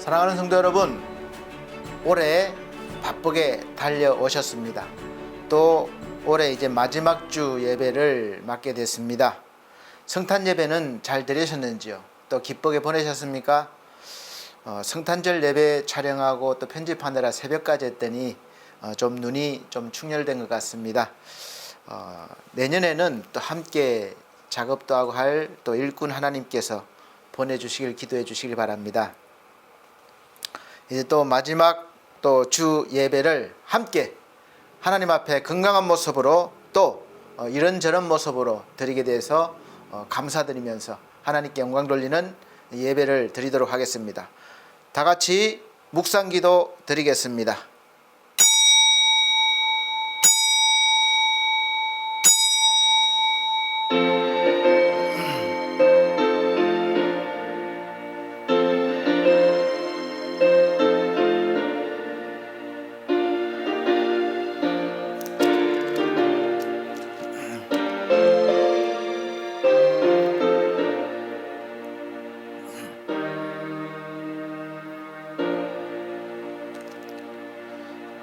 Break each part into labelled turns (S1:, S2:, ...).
S1: 사랑하는 성도 여러분, 올해 바쁘게 달려오셨습니다. 또 올해 이제 마지막 주 예배를 맡게 됐습니다. 성탄 예배는 잘 드리셨는지요? 또 기쁘게 보내셨습니까? 성탄절 예배 촬영하고 또 편집하느라 새벽까지 했더니 좀 눈이 좀 충혈된 것 같습니다. 내년에는 또 함께 작업도 하고 할 또 일꾼 하나님께서 보내주시길 기도해 주시길 바랍니다. 이제 또 마지막 또 주 예배를 함께 하나님 앞에 건강한 모습으로 또 이런저런 모습으로 드리게 돼서 감사드리면서 하나님께 영광 돌리는 예배를 드리도록 하겠습니다. 다 같이 묵상기도 드리겠습니다.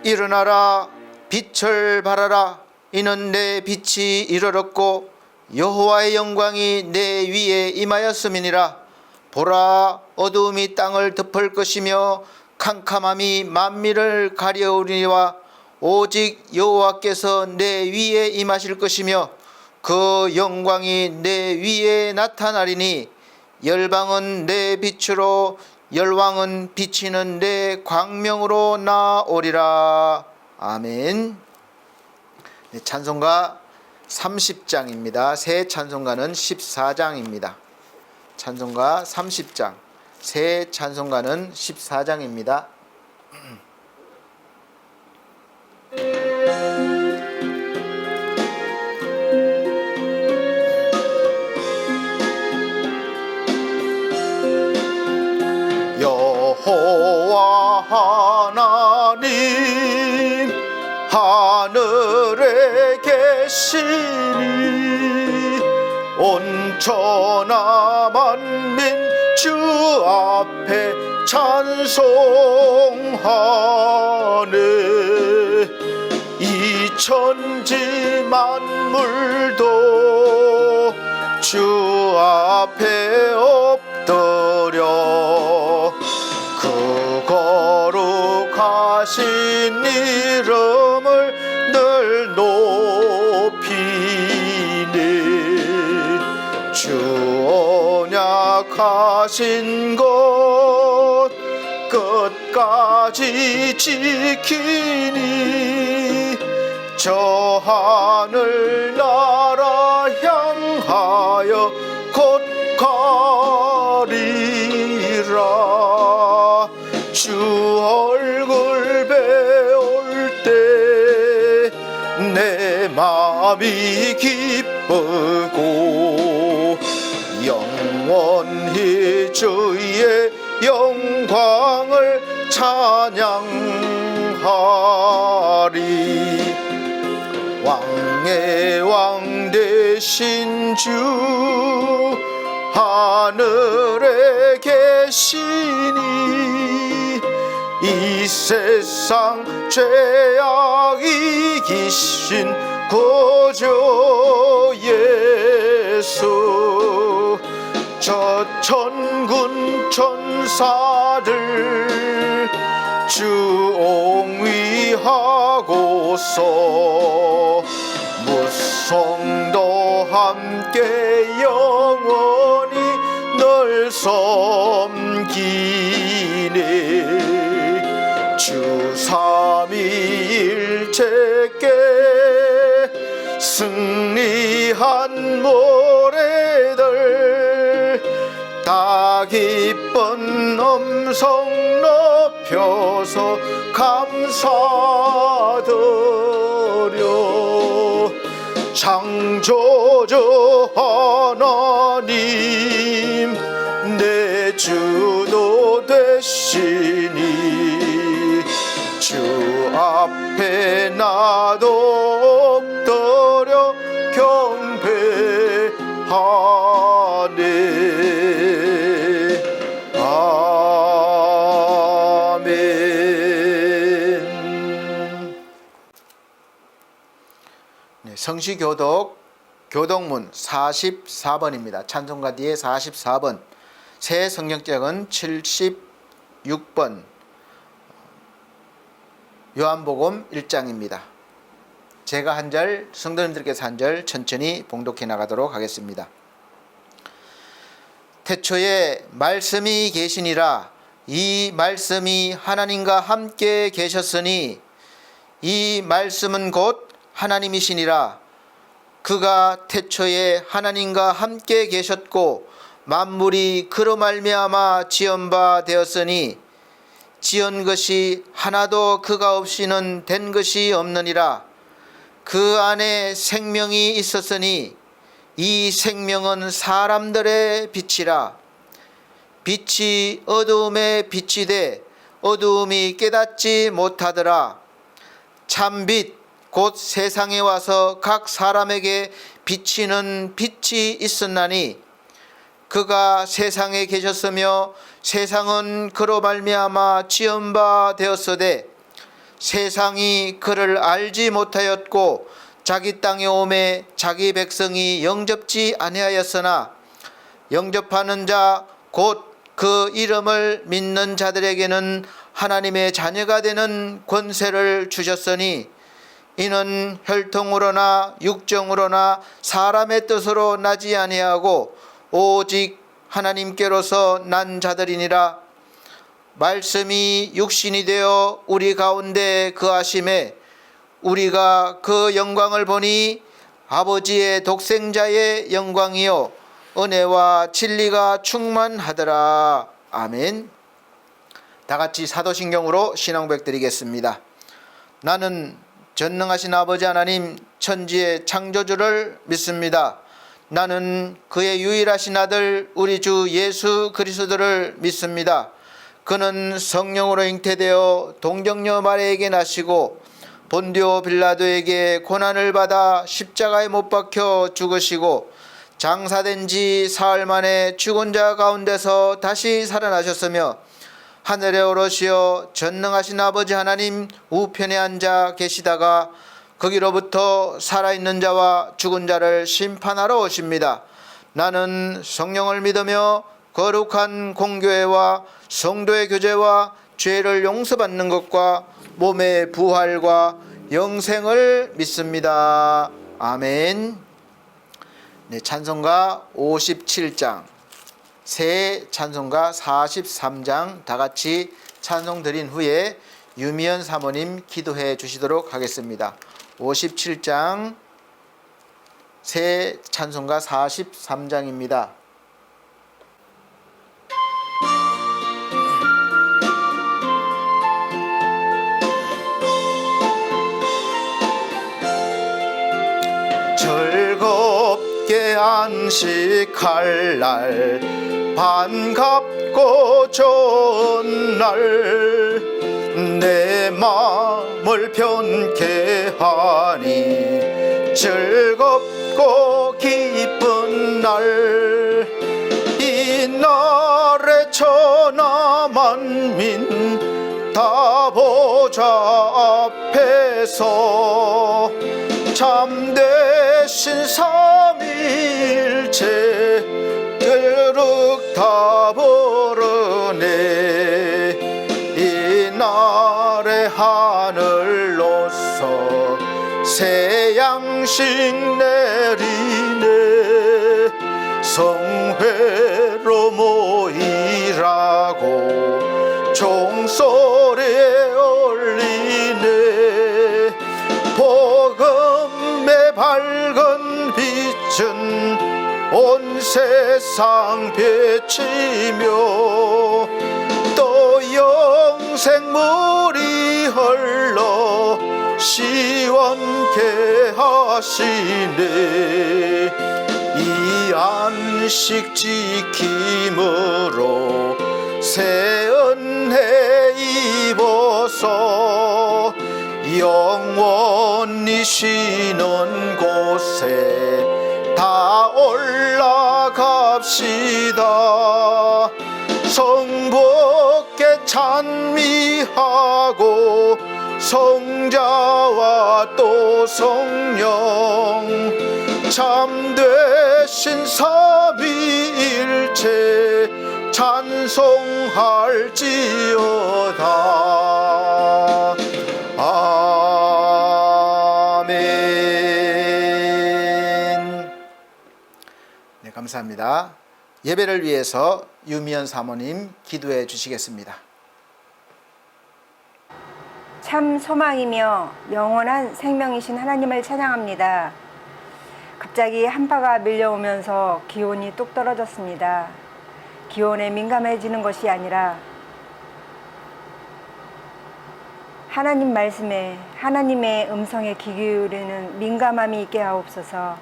S1: 일어나라, 빛을 발하라. 이는 내 빛이 이르렀고 여호와의 영광이 내 위에 임하였음이니라. 보라, 어두움이 땅을 덮을 것이며 캄캄함이 만민을 가려우리니와 오직 여호와께서 내 위에 임하실 것이며 그 영광이 내 위에 나타나리니 열방은 내 빛으로 열왕은 비치는 내 광명으로 나오리라. 아멘. 찬송가 30장입니다. 새 찬송가는 14장입니다. 찬송가 30장, 새 찬송가는 14장입니다. 여호와 하나님 하늘에 계시니 온 천하 만민 주 앞에 찬송하네. 이 천지 만물도 주 앞에 엎드려 그 거룩하신 이름을 늘 높이네. 주 언약하신 것 끝까지 지키니 저 하늘 나라 향하여 곧 가리라. 주 얼굴 배울 때 내 마음이 기쁘고 영원히 주의 영광을 찬양하리. 왕의 왕 되신 주 하늘에 계시니 이 세상 죄악 이기신 구주 예수. 저 천군 천사들 주 옹위하고서 무성도 함께 영원히 널 섬기네. 주 삼위일체께 승리한 모래들 다 기쁜 음성 높여서 감사드려. 창조주 하나님 내 주도 되시니 주 앞에 나도 엎드려 경배하네. 성시교독 교독문 44번입니다. 찬송가 뒤에 44번. 새 성경책은 76번. 요한복음 1장입니다. 제가 한 절, 성도님들께서 한 절 천천히 봉독해 나가도록 하겠습니다. 태초에 말씀이 계시니라. 이 말씀이 하나님과 함께 계셨으니 이 말씀은 곧 하나님이시니라. 그가 태초에 하나님과 함께 계셨고 만물이 그로 말미암아 지은 바 되었으니 지은 것이 하나도 그가 없이는 된 것이 없느니라. 그 안에 생명이 있었으니 이 생명은 사람들의 빛이라. 빛이 어두움에 비치되 어두움이 깨닫지 못하더라. 참빛 곧 세상에 와서 각 사람에게 비치는 빛이 있었나니 그가 세상에 계셨으며 세상은 그로 말미암아 지은 바 되었으되 세상이 그를 알지 못하였고 자기 땅에 오매 자기 백성이 영접지 아니하였으나 영접하는 자 곧 그 이름을 믿는 자들에게는 하나님의 자녀가 되는 권세를 주셨으니 이는 혈통으로나 육정으로나 사람의 뜻으로 나지 아니하고 오직 하나님께로서 난 자들이니라. 말씀이 육신이 되어 우리 가운데 거하심에 우리가 그 영광을 보니 아버지의 독생자의 영광이요 은혜와 진리가 충만하더라. 아멘. 다같이 사도신경으로 신앙고백 드리겠습니다. 나는 전능하신 아버지 하나님 천지의 창조주를 믿습니다. 나는 그의 유일하신 아들 우리 주 예수 그리스도를 믿습니다. 그는 성령으로 잉태되어 동정녀 마리아에게 나시고 본디오 빌라도에게 고난을 받아 십자가에 못 박혀 죽으시고 장사된 지 사흘 만에 죽은 자 가운데서 다시 살아나셨으며 하늘에 오르시어 전능하신 아버지 하나님 우편에 앉아 계시다가 거기로부터 살아있는 자와 죽은 자를 심판하러 오십니다. 나는 성령을 믿으며 거룩한 공교회와 성도의 교제와 죄를 용서받는 것과 몸의 부활과 영생을 믿습니다. 아멘. 네, 찬송가 57장, 새 찬송가 43장 다같이 찬송 드린 후에 유미연 사모님 기도해 주시도록 하겠습니다. 57장 새 찬송가 43장입니다. 즐겁게 안식할 날 반갑고 좋은 날 내 마음을 편케 하니 즐겁고 기쁜 날 이 날에 천하 만민 다 보좌 앞에서 참되신 삼위일체 그륵 다 부르네. 이 날의 하늘로서 새 양식 내리네. 성회로 모이라고 종소리에 올리네. 복음의 밝은 빛은 온 세상 비치며 또 영생물이 흘러 시원케 하시네. 이 안식 지킴으로 새 은혜 입어서 영원히 쉬는 곳에 다 올라갑시다. 성부께 찬미하고 성자와 또 성령 참되신 삼위일체 찬송할지어다. 아멘. 네, 감사합니다. 예배를 위해서 유미연 사모님 기도해 주시겠습니다.
S2: 참 소망이며 영원한 생명이신 하나님을 찬양합니다. 갑자기 한파가 밀려오면서 기온이 뚝 떨어졌습니다. 기온에 민감해지는 것이 아니라 하나님 말씀에, 하나님의 음성에 귀 기울이는 민감함이 있게 하옵소서.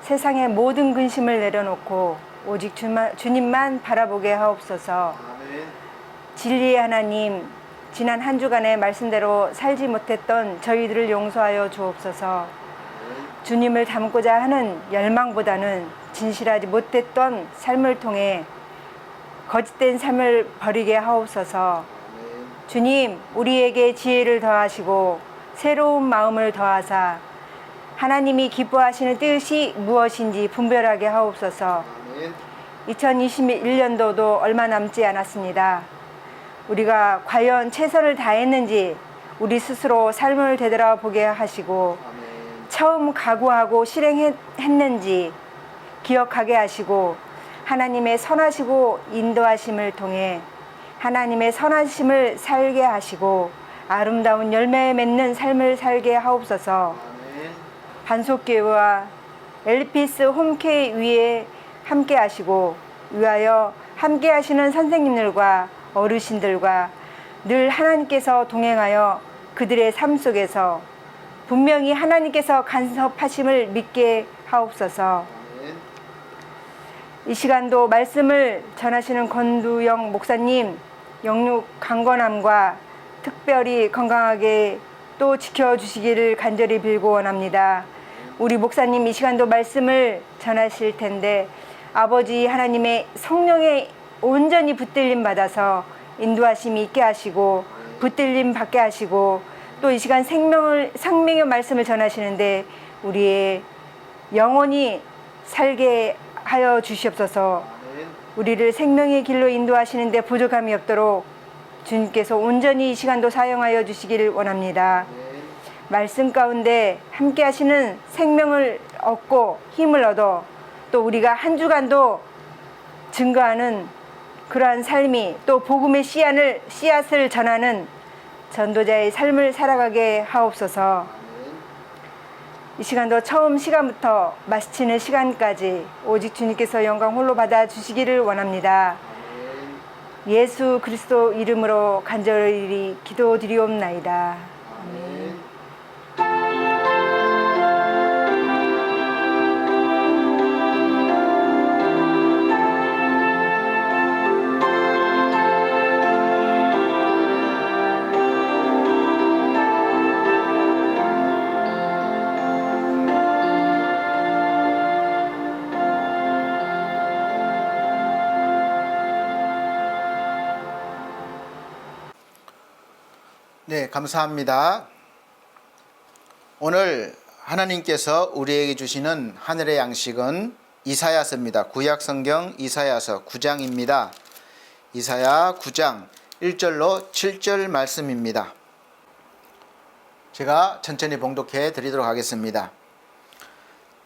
S2: 세상의 모든 근심을 내려놓고 오직 주님만 바라보게 하옵소서. 진리의 하나님, 지난 한 주간의 말씀대로 살지 못했던 저희들을 용서하여 주옵소서. 주님을 닮고자 하는 열망보다는 진실하지 못했던 삶을 통해 거짓된 삶을 버리게 하옵소서. 주님, 우리에게 지혜를 더하시고 새로운 마음을 더하사 하나님이 기뻐하시는 뜻이 무엇인지 분별하게 하옵소서. 2021년도도 얼마 남지 않았습니다. 우리가 과연 최선을 다했는지 우리 스스로 삶을 되돌아보게 하시고 처음 각오하고 실행했는지 기억하게 하시고 하나님의 선하시고 인도하심을 통해 하나님의 선하심을 살게 하시고 아름다운 열매 맺는 삶을 살게 하옵소서. 반석교회와 엘피스 홈케이 위에 함께 하시고 위하여 함께 하시는 선생님들과 어르신들과 늘 하나님께서 동행하여 그들의 삶 속에서 분명히 하나님께서 간섭하심을 믿게 하옵소서. 이 시간도 말씀을 전하시는 권두영 목사님 영육 강건함과 특별히 건강하게 또 지켜주시기를 간절히 빌고 원합니다. 우리 목사님 이 시간도 말씀을 전하실 텐데 아버지 하나님의 성령의 온전히 붙들림 받아서 인도하심이 있게 하시고 붙들림 받게 하시고 또 이 시간 생명의 말씀을 전하시는데 우리의 영혼이 살게 하여 주시옵소서. 우리를 생명의 길로 인도하시는데 부족함이 없도록 주님께서 온전히 이 시간도 사용하여 주시기를 원합니다. 말씀 가운데 함께 하시는 생명을 얻고 힘을 얻어 또 우리가 한 주간도 증거하는 그러한 삶이 또 복음의 씨앗을 전하는 전도자의 삶을 살아가게 하옵소서. 이 시간도 처음 시간부터 마치는 시간까지 오직 주님께서 영광 홀로 받아 주시기를 원합니다. 예수 그리스도 이름으로 간절히 기도드리옵나이다. 아멘.
S1: 네, 감사합니다. 오늘 하나님께서 우리에게 주시는 하늘의 양식은 이사야서입니다. 구약성경 이사야서 9장입니다. 이사야 9장 1절로 7절 말씀입니다. 제가 천천히 봉독해 드리도록 하겠습니다.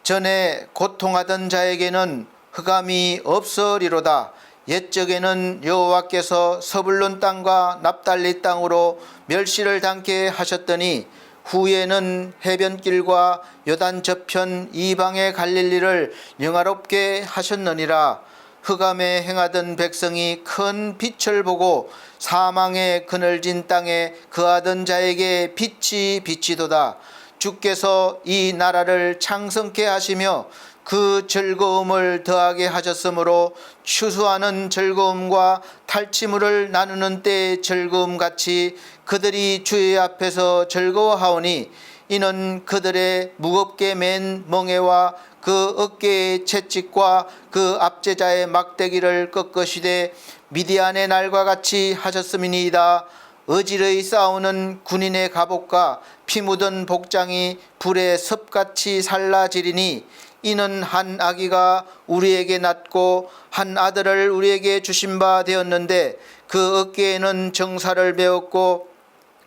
S1: 전에 고통하던 자에게는 흑암이 없으리로다. 옛적에는 여호와께서 서불론 땅과 납달리 땅으로 멸시를 당케 하셨더니 후에는 해변길과 요단 저편 이방의 갈릴리를 영화롭게 하셨느니라. 흑암에 행하던 백성이 큰 빛을 보고 사망의 그늘진 땅에 거하던 자에게 빛이 비치도다. 주께서 이 나라를 창성케 하시며 그 즐거움을 더하게 하셨으므로 추수하는 즐거움과 탈취물을 나누는 때의 즐거움같이 그들이 주의 앞에서 즐거워하오니 이는 그들의 무겁게 맨 멍에와 그 어깨의 채찍과 그 압제자의 막대기를 꺾으시되 미디안의 날과 같이 하셨음이니이다. 어지러이 싸우는 군인의 갑옷과 피 묻은 복장이 불에 섭같이 살라지리니 이는 한 아기가 우리에게 낳고 한 아들을 우리에게 주신 바 되었는데 그 어깨에는 정사를 메었고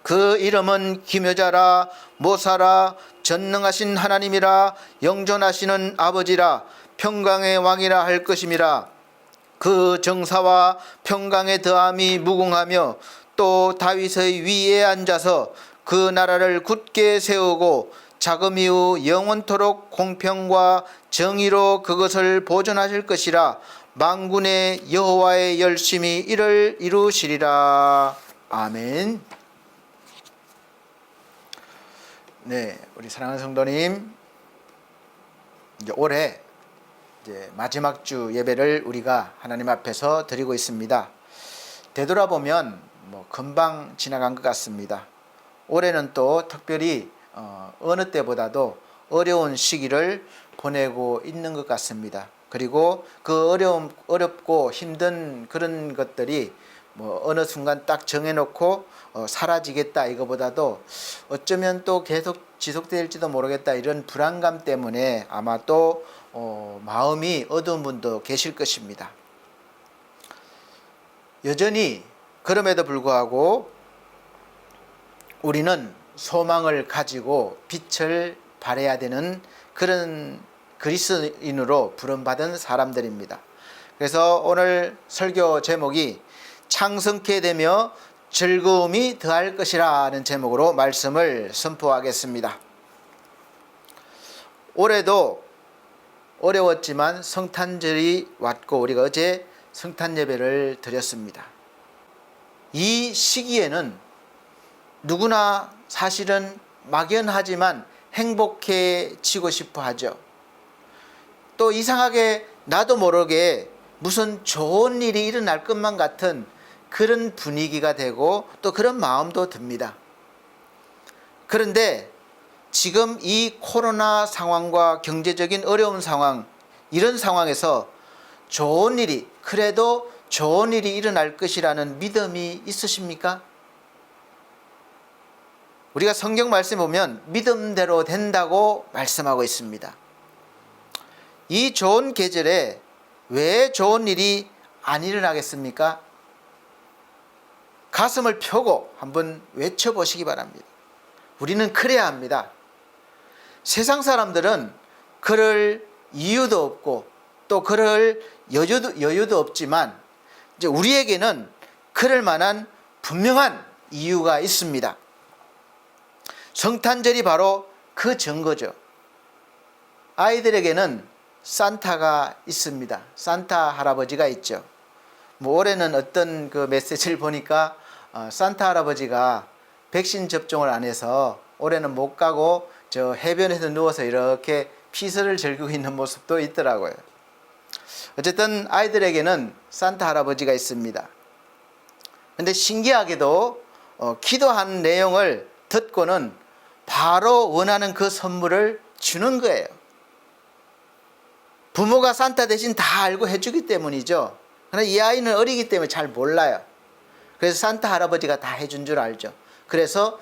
S1: 그 이름은 기묘자라 모사라 전능하신 하나님이라 영존하시는 아버지라 평강의 왕이라 할 것임이라. 그 정사와 평강의 더함이 무궁하며 또 다윗의 위에 앉아서 그 나라를 굳게 세우고 자금 이후 영원토록 공평과 정의로 그것을 보존하실 것이라. 만군의 여호와의 열심히 이를 이루시리라. 아멘. 네, 우리 사랑하는 성도님, 이제 올해 마지막 주 예배를 우리가 하나님 앞에서 드리고 있습니다. 되돌아보면 금방 지나간 것 같습니다. 올해는 또 특별히 어느 때보다도 어려운 시기를 보내고 있는 것 같습니다. 그리고 그 어렵고 힘든 그런 것들이 어느 순간 딱 정해놓고 사라지겠다 이거보다도 어쩌면 또 계속 지속될지도 모르겠다 이런 불안감 때문에 아마 또 마음이 어두운 분도 계실 것입니다. 여전히 그럼에도 불구하고 우리는 소망을 가지고 빛을 발해야 되는 그런 그리스도인으로 부름받은 사람들입니다. 그래서 오늘 설교 제목이 창성케 되며 즐거움이 더할 것이라는 제목으로 말씀을 선포하겠습니다. 올해도 어려웠지만 성탄절이 왔고 우리가 어제 성탄 예배를 드렸습니다. 이 시기에는 누구나 사실은 막연하지만 행복해지고 싶어 하죠. 또 이상하게 나도 모르게 무슨 좋은 일이 일어날 것만 같은 그런 분위기가 되고 또 그런 마음도 듭니다. 그런데 지금 이 코로나 상황과 경제적인 어려운 상황, 이런 상황에서 좋은 일이, 그래도 좋은 일이 일어날 것이라는 믿음이 있으십니까? 우리가 성경 말씀 보면 믿음대로 된다고 말씀하고 있습니다. 이 좋은 계절에 왜 좋은 일이 안 일어나겠습니까? 가슴을 펴고 한번 외쳐보시기 바랍니다. 우리는 그래야 합니다. 세상 사람들은 그럴 이유도 없고 또 그럴 여유도 없지만 이제 우리에게는 그럴 만한 분명한 이유가 있습니다. 성탄절이 바로 그 증거죠. 아이들에게는 산타가 있습니다. 산타 할아버지가 있죠. 올해는 어떤 그 메시지를 보니까 산타 할아버지가 백신 접종을 안 해서 올해는 못 가고 저 해변에서 누워서 이렇게 피서를 즐기고 있는 모습도 있더라고요. 어쨌든 아이들에게는 산타 할아버지가 있습니다. 근데 신기하게도 기도한 내용을 듣고는 바로 원하는 그 선물을 주는 거예요. 부모가 산타 대신 다 알고 해주기 때문이죠. 그러나 이 아이는 어리기 때문에 잘 몰라요. 그래서 산타 할아버지가 다 해준 줄 알죠. 그래서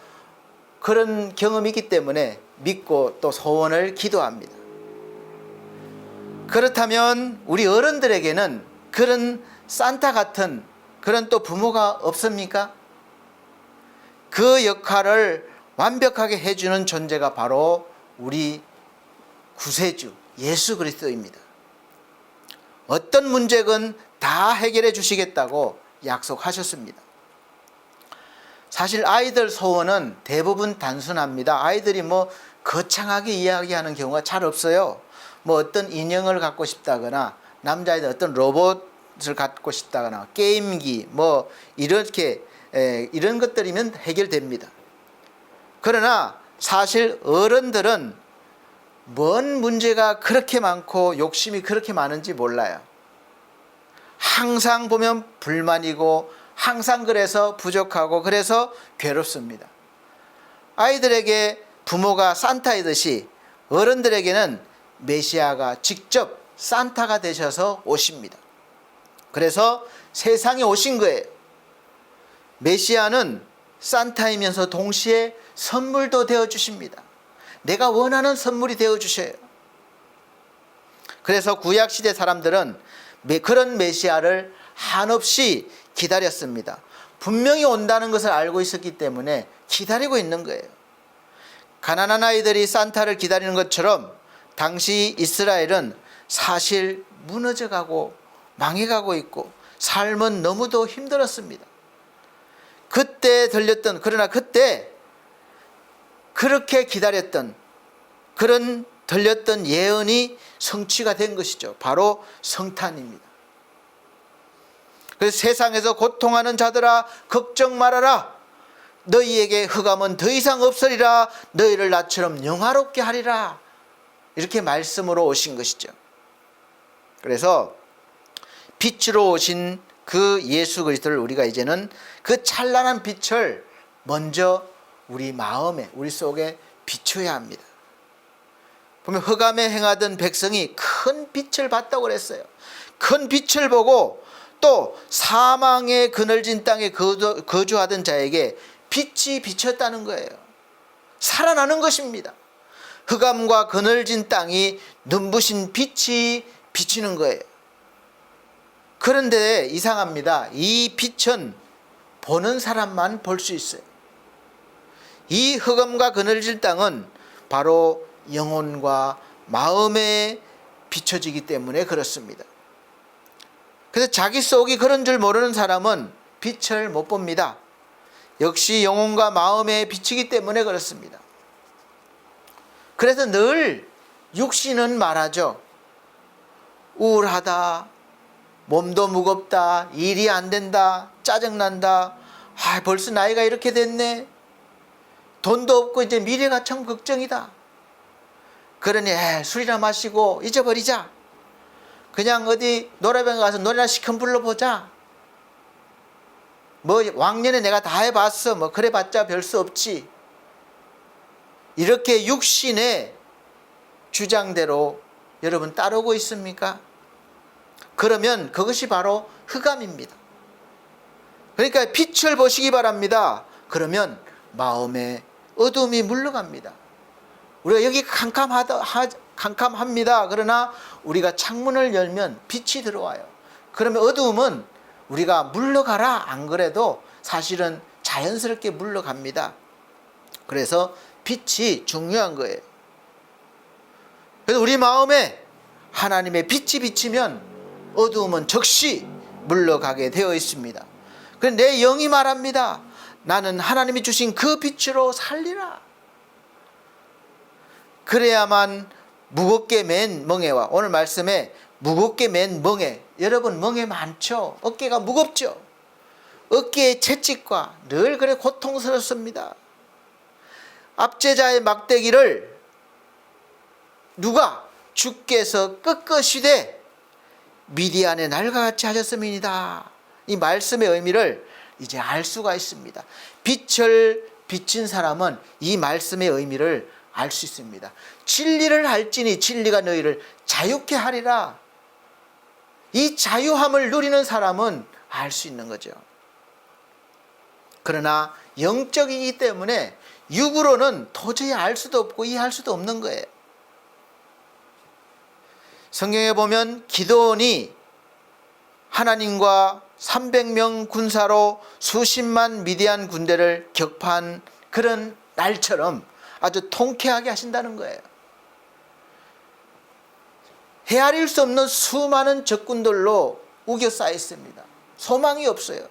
S1: 그런 경험이 있기 때문에 믿고 또 소원을 기도합니다. 그렇다면 우리 어른들에게는 그런 산타 같은 그런 또 부모가 없습니까? 그 역할을 완벽하게 해주는 존재가 바로 우리 구세주 예수 그리스도입니다. 어떤 문제건 다 해결해 주시겠다고 약속하셨습니다. 사실 아이들 소원은 대부분 단순합니다. 아이들이 거창하게 이야기하는 경우가 잘 없어요. 어떤 인형을 갖고 싶다거나 남자애들 어떤 로봇을 갖고 싶다거나 게임기 이렇게 이런 것들이면 해결됩니다. 그러나 사실 어른들은 뭔 문제가 그렇게 많고 욕심이 그렇게 많은지 몰라요. 항상 보면 불만이고 항상 그래서 부족하고 그래서 괴롭습니다. 아이들에게 부모가 산타이듯이 어른들에게는 메시아가 직접 산타가 되셔서 오십니다. 그래서 세상에 오신 거예요. 메시아는 산타이면서 동시에 선물도 되어 주십니다. 내가 원하는 선물이 되어 주셔요. 그래서 구약시대 사람들은 그런 메시아를 한없이 기다렸습니다. 분명히 온다는 것을 알고 있었기 때문에 기다리고 있는 거예요. 가난한 아이들이 산타를 기다리는 것처럼 당시 이스라엘은 사실 무너져가고 망해가고 있고 삶은 너무도 힘들었습니다. 그러나 그때 그렇게 기다렸던, 그런 들렸던 예언이 성취가 된 것이죠. 바로 성탄입니다. 그래서 세상에서 고통하는 자들아 걱정 말아라. 너희에게 흑암은 더 이상 없으리라. 너희를 나처럼 영화롭게 하리라. 이렇게 말씀으로 오신 것이죠. 그래서 빛으로 오신 그 예수 그리스도를 우리가 이제는 그 찬란한 빛을 먼저 우리 마음에, 우리 속에 비춰야 합니다. 보면 흑암에 행하던 백성이 큰 빛을 봤다고 그랬어요. 큰 빛을 보고 또 사망의 그늘진 땅에 거주하던 자에게 빛이 비쳤다는 거예요. 살아나는 것입니다. 흑암과 그늘진 땅이 눈부신 빛이 비치는 거예요. 그런데 이상합니다. 이 빛은 보는 사람만 볼 수 있어요. 이 흑암과 그늘진 땅은 바로 영혼과 마음에 비춰지기 때문에 그렇습니다. 그래서 자기 속이 그런 줄 모르는 사람은 빛을 못 봅니다. 역시 영혼과 마음에 비치기 때문에 그렇습니다. 그래서 늘 육신은 말하죠. 우울하다, 몸도 무겁다, 일이 안 된다, 짜증난다, 벌써 나이가 이렇게 됐네, 돈도 없고 이제 미래가 참 걱정이다. 그러니 술이나 마시고 잊어버리자. 그냥 어디 노래방 가서 노래나 시큼 불러보자. 뭐 왕년에 내가 다 해봤어. 뭐 그래봤자 별 수 없지. 이렇게 육신의 주장대로 여러분 따르고 있습니까? 그러면 그것이 바로 흑암입니다. 그러니까 빛을 보시기 바랍니다. 그러면 마음에 어둠이 물러갑니다. 우리가 여기 캄캄합니다. 그러나 우리가 창문을 열면 빛이 들어와요. 그러면 어두움은 우리가 물러가라 안 그래도 사실은 자연스럽게 물러갑니다. 그래서 빛이 중요한 거예요. 그래서 우리 마음에 하나님의 빛이 비치면 어두움은 즉시 물러가게 되어 있습니다. 그래서 내 영이 말합니다. 나는 하나님이 주신 그 빛으로 살리라. 그래야만 무겁게 맨 멍에와, 오늘 말씀에 무겁게 맨 멍에, 여러분 멍에 많죠? 어깨가 무겁죠? 어깨의 채찍과 늘 그래 고통스럽습니다. 압제자의 막대기를 누가 주께서 꺾으시되 미디안의 날과 같이 하셨음이니이다. 이 말씀의 의미를 이제 알 수가 있습니다. 빛을 비친 사람은 이 말씀의 의미를 알 수 있습니다. 진리를 알지니 진리가 너희를 자유케 하리라. 이 자유함을 누리는 사람은 알 수 있는 거죠. 그러나 영적이기 때문에 육으로는 도저히 알 수도 없고 이해할 수도 없는 거예요. 성경에 보면 기드온이 하나님과 300명 군사로 수십만 미디안 군대를 격파한 그런 날처럼 아주 통쾌하게 하신다는 거예요. 헤아릴 수 없는 수많은 적군들로 우겨싸여 있습니다. 소망이 없어요.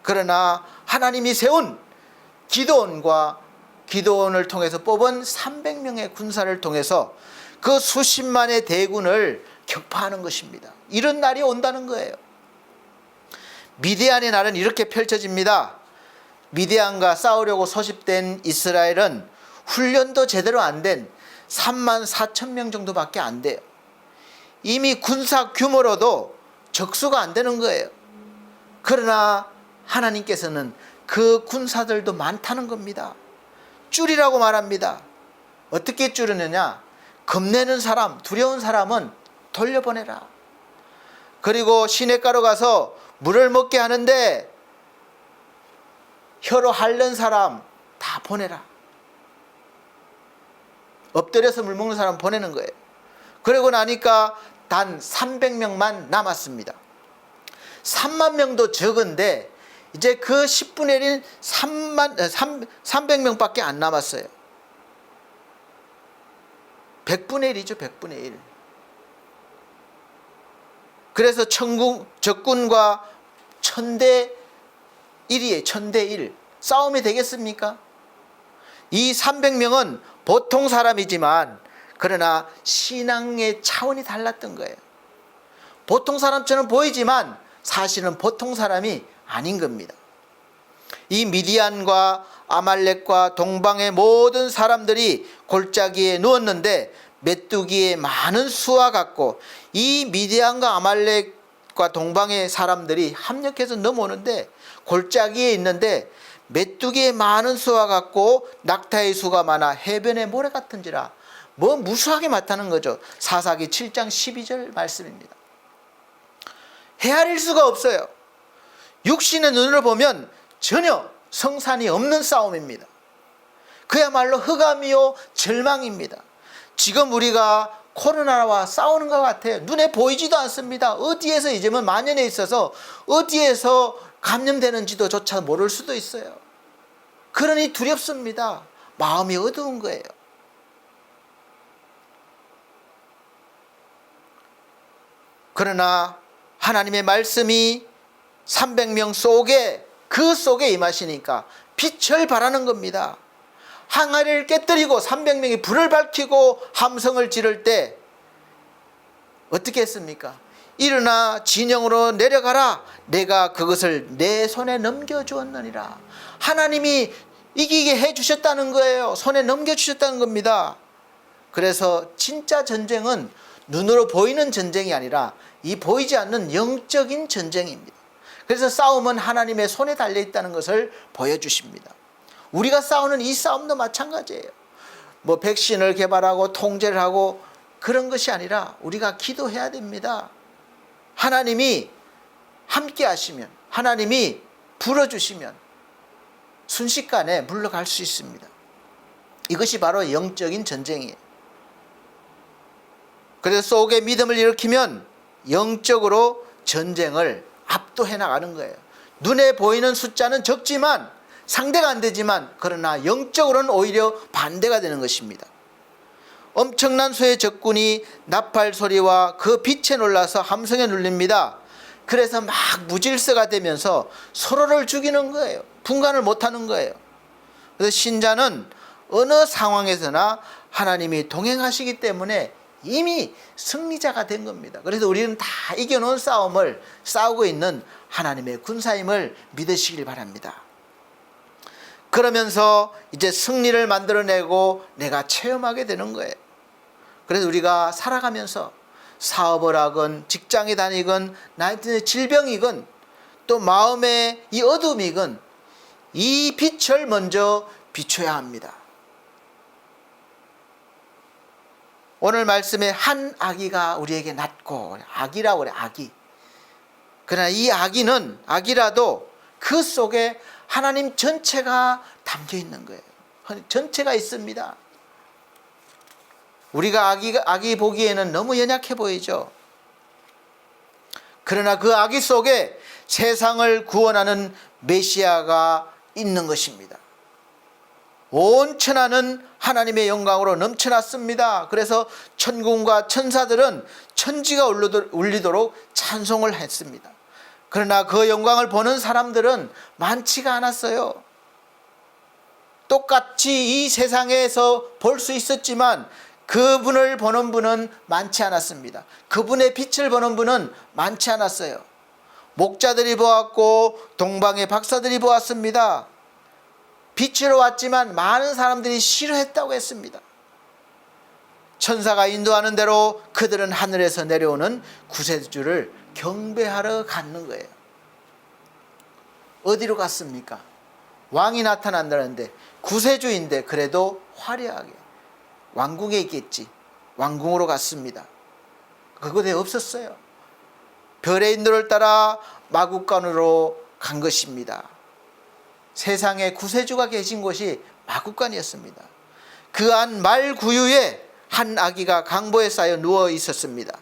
S1: 그러나 하나님이 세운 기드온을 통해서 뽑은 300명의 군사를 통해서 그 수십만의 대군을 격파하는 것입니다. 이런 날이 온다는 거예요. 미디안의 날은 이렇게 펼쳐집니다. 미디안과 싸우려고 소집된 이스라엘은 훈련도 제대로 안 된 3만 4천 명 정도밖에 안 돼요. 이미 군사 규모로도 적수가 안 되는 거예요. 그러나 하나님께서는 그 군사들도 많다는 겁니다. 줄이라고 말합니다. 어떻게 줄이느냐? 겁내는 사람, 두려운 사람은 돌려보내라. 그리고 시냇가로 가서 물을 먹게 하는데 혀로 핥는 사람 다 보내라. 엎드려서 물 먹는 사람 보내는 거예요. 그러고 나니까 단 300명만 남았습니다. 3만 명도 적은데 이제 그 10분의 1인 300명밖에 안 남았어요. 100분의 1이죠. 100분의 1. 그래서 적군과 1000대 1이에요. 1000대 1. 싸움이 되겠습니까? 이 300명은 보통 사람이지만 그러나 신앙의 차원이 달랐던 거예요. 보통 사람처럼 보이지만 사실은 보통 사람이 아닌 겁니다. 이 미디안과 아말렉과 동방의 모든 사람들이 골짜기에 누웠는데 메뚜기의 많은 수와 같고, 이 미디안과 아말렉과 동방의 사람들이 합력해서 넘어오는데 골짜기에 있는데 메뚜기의 많은 수와 같고 낙타의 수가 많아 해변의 모래 같은지라. 뭐 무수하게 많다는 거죠. 사사기 7장 12절 말씀입니다. 헤아릴 수가 없어요. 육신의 눈으로 보면 전혀 성산이 없는 싸움입니다. 그야말로 흑암이요 절망입니다. 지금 우리가 코로나와 싸우는 것 같아요. 눈에 보이지도 않습니다. 어디에서 이제는 만연해 있어서 어디에서 감염되는지도 조차 모를 수도 있어요. 그러니 두렵습니다. 마음이 어두운 거예요. 그러나 하나님의 말씀이 300명 속에, 그 속에 임하시니까 빛을 발하는 겁니다. 항아리를 깨뜨리고 300명이 불을 밝히고 함성을 지를 때 어떻게 했습니까? 일어나 진영으로 내려가라. 내가 그것을 내 손에 넘겨주었느니라. 하나님이 이기게 해주셨다는 거예요. 손에 넘겨주셨다는 겁니다. 그래서 진짜 전쟁은 눈으로 보이는 전쟁이 아니라 이 보이지 않는 영적인 전쟁입니다. 그래서 싸움은 하나님의 손에 달려있다는 것을 보여주십니다. 우리가 싸우는 이 싸움도 마찬가지예요. 뭐 백신을 개발하고 통제를 하고 그런 것이 아니라 우리가 기도해야 됩니다. 하나님이 함께 하시면, 하나님이 불어주시면 순식간에 물러갈 수 있습니다. 이것이 바로 영적인 전쟁이에요. 그래서 속에 믿음을 일으키면 영적으로 전쟁을 압도해 나가는 거예요. 눈에 보이는 숫자는 적지만, 상대가 안 되지만, 그러나 영적으로는 오히려 반대가 되는 것입니다. 엄청난 수의 적군이 나팔 소리와 그 빛에 놀라서 함성에 눌립니다. 그래서 막 무질서가 되면서 서로를 죽이는 거예요. 분간을 못하는 거예요. 그래서 신자는 어느 상황에서나 하나님이 동행하시기 때문에 이미 승리자가 된 겁니다. 그래서 우리는 다 이겨놓은 싸움을 싸우고 있는 하나님의 군사임을 믿으시길 바랍니다. 그러면서 이제 승리를 만들어내고 내가 체험하게 되는 거예요. 그래서 우리가 살아가면서 사업을 하건 직장에 다니건 나한테 질병이건 또 마음의 이 어둠이건 이 빛을 먼저 비춰야 합니다. 오늘 말씀에 한 아기가 우리에게 낳고, 아기라고 그래, 아기. 그러나 이 아기는, 아기라도 그 속에 하나님 전체가 담겨 있는 거예요. 전체가 있습니다. 우리가 아기 보기에는 너무 연약해 보이죠. 그러나 그 아기 속에 세상을 구원하는 메시아가 있는 것입니다. 온 천하는 하나님의 영광으로 넘쳐났습니다. 그래서 천군과 천사들은 천지가 울리도록 찬송을 했습니다. 그러나 그 영광을 보는 사람들은 많지가 않았어요. 똑같이 이 세상에서 볼 수 있었지만 그분을 보는 분은 많지 않았습니다. 그분의 빛을 보는 분은 많지 않았어요. 목자들이 보았고 동방의 박사들이 보았습니다. 빛으로 왔지만 많은 사람들이 싫어했다고 했습니다. 천사가 인도하는 대로 그들은 하늘에서 내려오는 구세주를 경배하러 갔는 거예요. 어디로 갔습니까? 왕이 나타난다는데, 구세주인데 그래도 화려하게 왕궁에 있겠지. 왕궁으로 갔습니다. 그곳에 없었어요. 별의 인도를 따라 마국간으로 간 것입니다. 세상에 구세주가 계신 곳이 마구간이었습니다. 그 안 말구유에 한 아기가 강보에 쌓여 누워 있었습니다.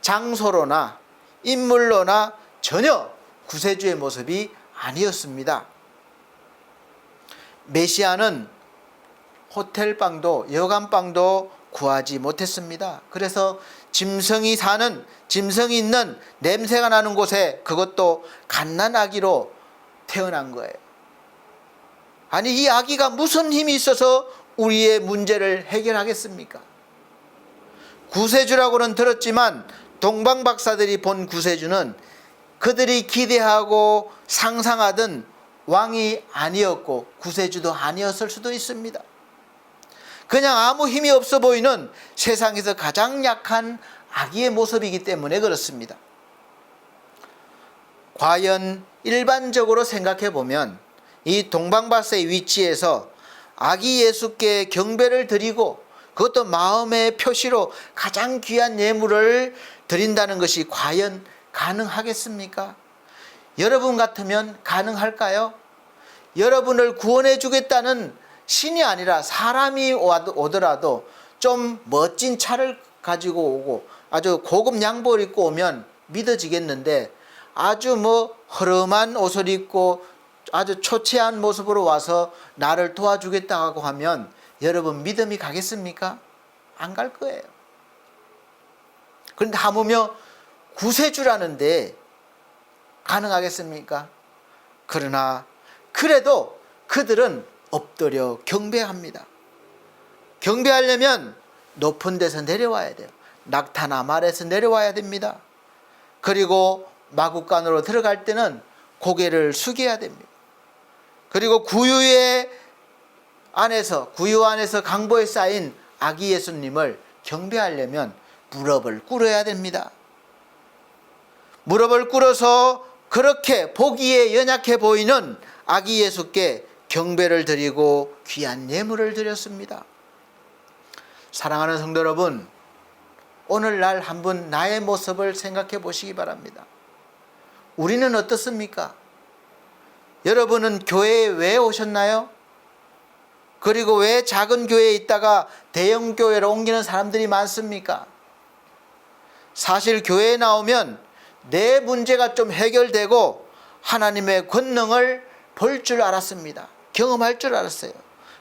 S1: 장소로나 인물로나 전혀 구세주의 모습이 아니었습니다. 메시아는 호텔방도 여관방도 구하지 못했습니다. 그래서 짐승이 있는 냄새가 나는 곳에, 그것도 갓난아기로 태어난 거예요. 아니, 이 아기가 무슨 힘이 있어서 우리의 문제를 해결하겠습니까? 구세주라고는 들었지만 동방박사들이 본 구세주는 그들이 기대하고 상상하던 왕이 아니었고 구세주도 아니었을 수도 있습니다. 그냥 아무 힘이 없어 보이는 세상에서 가장 약한 아기의 모습이기 때문에 그렇습니다. 과연 일반적으로 생각해 보면 이 동방박사의 위치에서 아기 예수께 경배를 드리고 그것도 마음의 표시로 가장 귀한 예물을 드린다는 것이 과연 가능하겠습니까? 여러분 같으면 가능할까요? 여러분을 구원해 주겠다는 신이 아니라 사람이 오더라도 좀 멋진 차를 가지고 오고 아주 고급 양복을 입고 오면 믿어지겠는데, 아주 허름한 옷을 입고 아주 초췌한 모습으로 와서 나를 도와주겠다고 하면 여러분 믿음이 가겠습니까? 안 갈 거예요. 그런데 하물며 구세주라는데 가능하겠습니까? 그러나 그래도 그들은 엎드려 경배합니다. 경배하려면 높은 데서 내려와야 돼요. 낙타나 말에서 내려와야 됩니다. 그리고 마구간으로 들어갈 때는 고개를 숙여야 됩니다. 그리고 구유 안에서 강보에 쌓인 아기 예수님을 경배하려면 무릎을 꿇어야 됩니다. 무릎을 꿇어서 그렇게 보기에 연약해 보이는 아기 예수께 경배를 드리고 귀한 예물을 드렸습니다. 사랑하는 성도 여러분, 오늘날 한번 나의 모습을 생각해 보시기 바랍니다. 우리는 어떻습니까? 여러분은 교회에 왜 오셨나요? 그리고 왜 작은 교회에 있다가 대형 교회로 옮기는 사람들이 많습니까? 사실 교회에 나오면 내 문제가 좀 해결되고 하나님의 권능을 볼 줄 알았습니다. 경험할 줄 알았어요.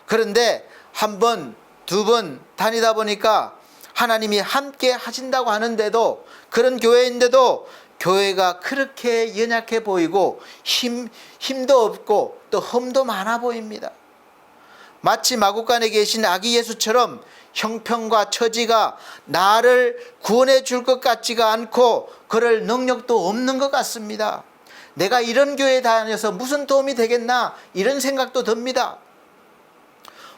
S1: 그런데 한 번, 두 번 다니다 보니까 하나님이 함께 하신다고 하는데도, 그런 교회인데도 교회가 그렇게 연약해 보이고 힘도 없고 또 흠도 많아 보입니다. 마치 마구간에 계신 아기 예수처럼 형편과 처지가 나를 구원해 줄 것 같지가 않고 그럴 능력도 없는 것 같습니다. 내가 이런 교회에 다녀서 무슨 도움이 되겠나, 이런 생각도 듭니다.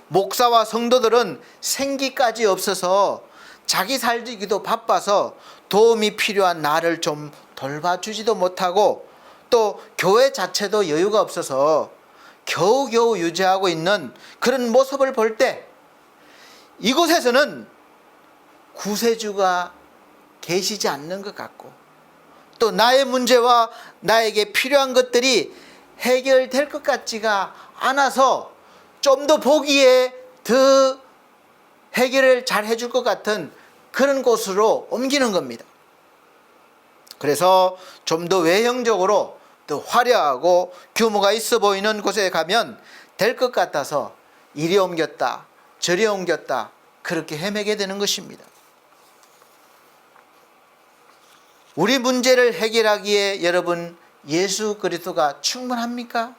S1: 목사와 성도들은 생기까지 없어서 자기 살기도 바빠서 도움이 필요한 나를 좀 돌봐주지도 못하고, 또 교회 자체도 여유가 없어서 겨우겨우 유지하고 있는 그런 모습을 볼 때 이곳에서는 구세주가 계시지 않는 것 같고, 또 나의 문제와 나에게 필요한 것들이 해결될 것 같지가 않아서 좀 더 보기에 더 해결을 잘 해줄 것 같은 그런 곳으로 옮기는 겁니다. 그래서 좀 더 외형적으로 더 화려하고 규모가 있어 보이는 곳에 가면 될 것 같아서 이리 옮겼다 저리 옮겼다 그렇게 헤매게 되는 것입니다. 우리 문제를 해결하기에 여러분, 예수 그리스도가 충분합니까?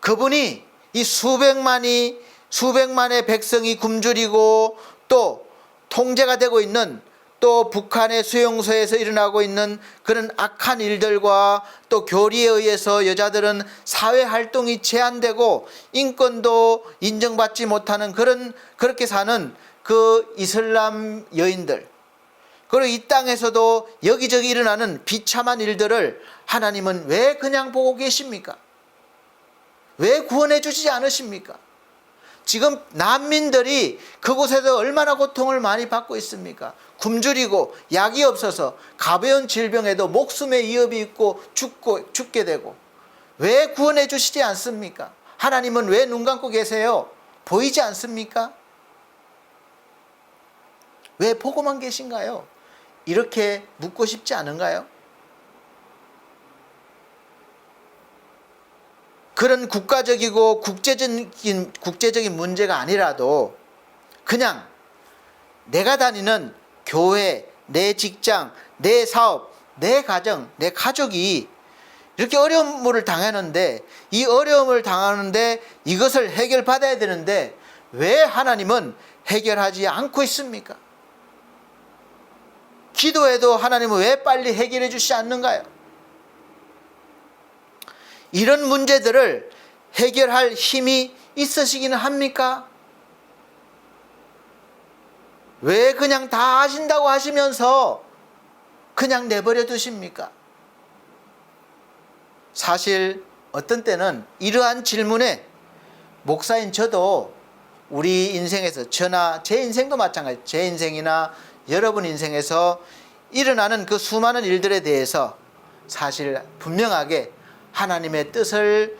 S1: 그분이 이 수백만의 백성이 굶주리고 또 통제가 되고 있는, 또 북한의 수용소에서 일어나고 있는 그런 악한 일들과 또 교리에 의해서 여자들은 사회활동이 제한되고 인권도 인정받지 못하는 그렇게 사는 그 이슬람 여인들, 그리고 이 땅에서도 여기저기 일어나는 비참한 일들을 하나님은 왜 그냥 보고 계십니까? 왜 구원해 주시지 않으십니까? 지금 난민들이 그곳에서 얼마나 고통을 많이 받고 있습니까? 굶주리고 약이 없어서 가벼운 질병에도 목숨의 위협이 있고 죽게 되고, 왜 구원해 주시지 않습니까? 하나님은 왜 눈 감고 계세요? 보이지 않습니까? 왜 보고만 계신가요? 이렇게 묻고 싶지 않은가요? 그런 국가적이고 국제적인 문제가 아니라도 그냥 내가 다니는 교회, 내 직장, 내 사업, 내 가정, 내 가족이 이렇게 어려움을 당하는데, 이 어려움을 당하는데 이것을 해결받아야 되는데 왜 하나님은 해결하지 않고 있습니까? 기도해도 하나님은 왜 빨리 해결해 주시지 않는가요? 이런 문제들을 해결할 힘이 있으시기는 합니까? 왜 그냥 다 하신다고 하시면서 그냥 내버려 두십니까? 사실 어떤 때는 이러한 질문에 목사인 저도 우리 인생에서, 저나 제 인생도 마찬가지, 제 인생이나 여러분 인생에서 일어나는 그 수많은 일들에 대해서 사실 분명하게 하나님의 뜻을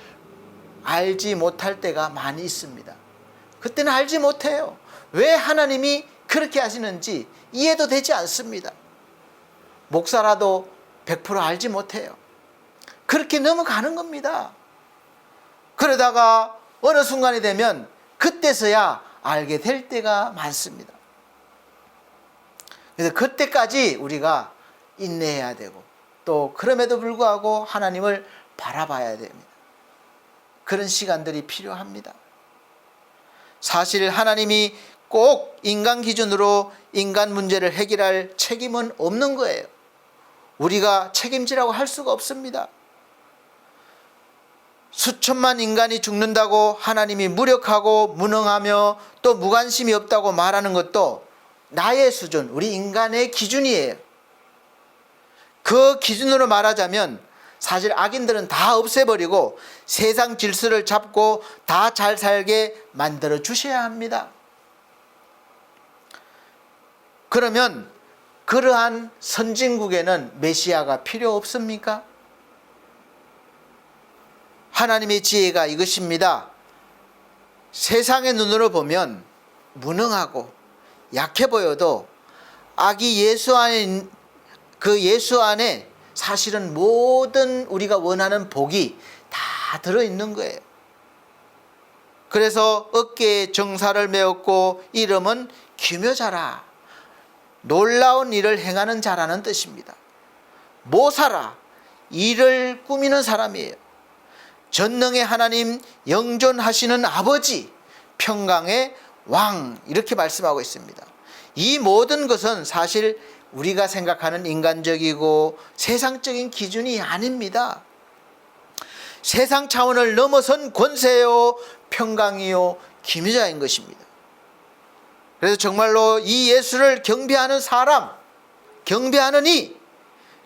S1: 알지 못할 때가 많이 있습니다. 그때는 알지 못해요. 왜 하나님이 그렇게 하시는지 이해도 되지 않습니다. 목사라도 100% 알지 못해요. 그렇게 넘어가는 겁니다. 그러다가 어느 순간이 되면 그때서야 알게 될 때가 많습니다. 그래서 그때까지 우리가 인내해야 되고, 또 그럼에도 불구하고 하나님을 바라봐야 됩니다. 그런 시간들이 필요합니다. 사실 하나님이 꼭 인간 기준으로 인간 문제를 해결할 책임은 없는 거예요. 우리가 책임지라고 할 수가 없습니다. 수천만 인간이 죽는다고 하나님이 무력하고 무능하며 또 무관심이 없다고 말하는 것도 나의 수준, 우리 인간의 기준이에요. 그 기준으로 말하자면 사실 악인들은 다 없애버리고 세상 질서를 잡고 다 잘 살게 만들어 주셔야 합니다. 그러면 그러한 선진국에는 메시아가 필요 없습니까? 하나님의 지혜가 이것입니다. 세상의 눈으로 보면 무능하고 약해 보여도 아기 예수 안에, 그 예수 안에 사실은 모든 우리가 원하는 복이 다 들어있는 거예요. 그래서 어깨에 정사를 메었고 이름은 기묘자라, 놀라운 일을 행하는 자라는 뜻입니다. 모사라, 일을 꾸미는 사람이에요. 전능의 하나님, 영존하시는 아버지, 평강의 왕, 이렇게 말씀하고 있습니다. 이 모든 것은 사실 우리가 생각하는 인간적이고 세상적인 기준이 아닙니다. 세상 차원을 넘어선 권세요, 평강이요, 기묘자인 것입니다. 그래서 정말로 이 예수를 경배하는 사람, 경배하는 이,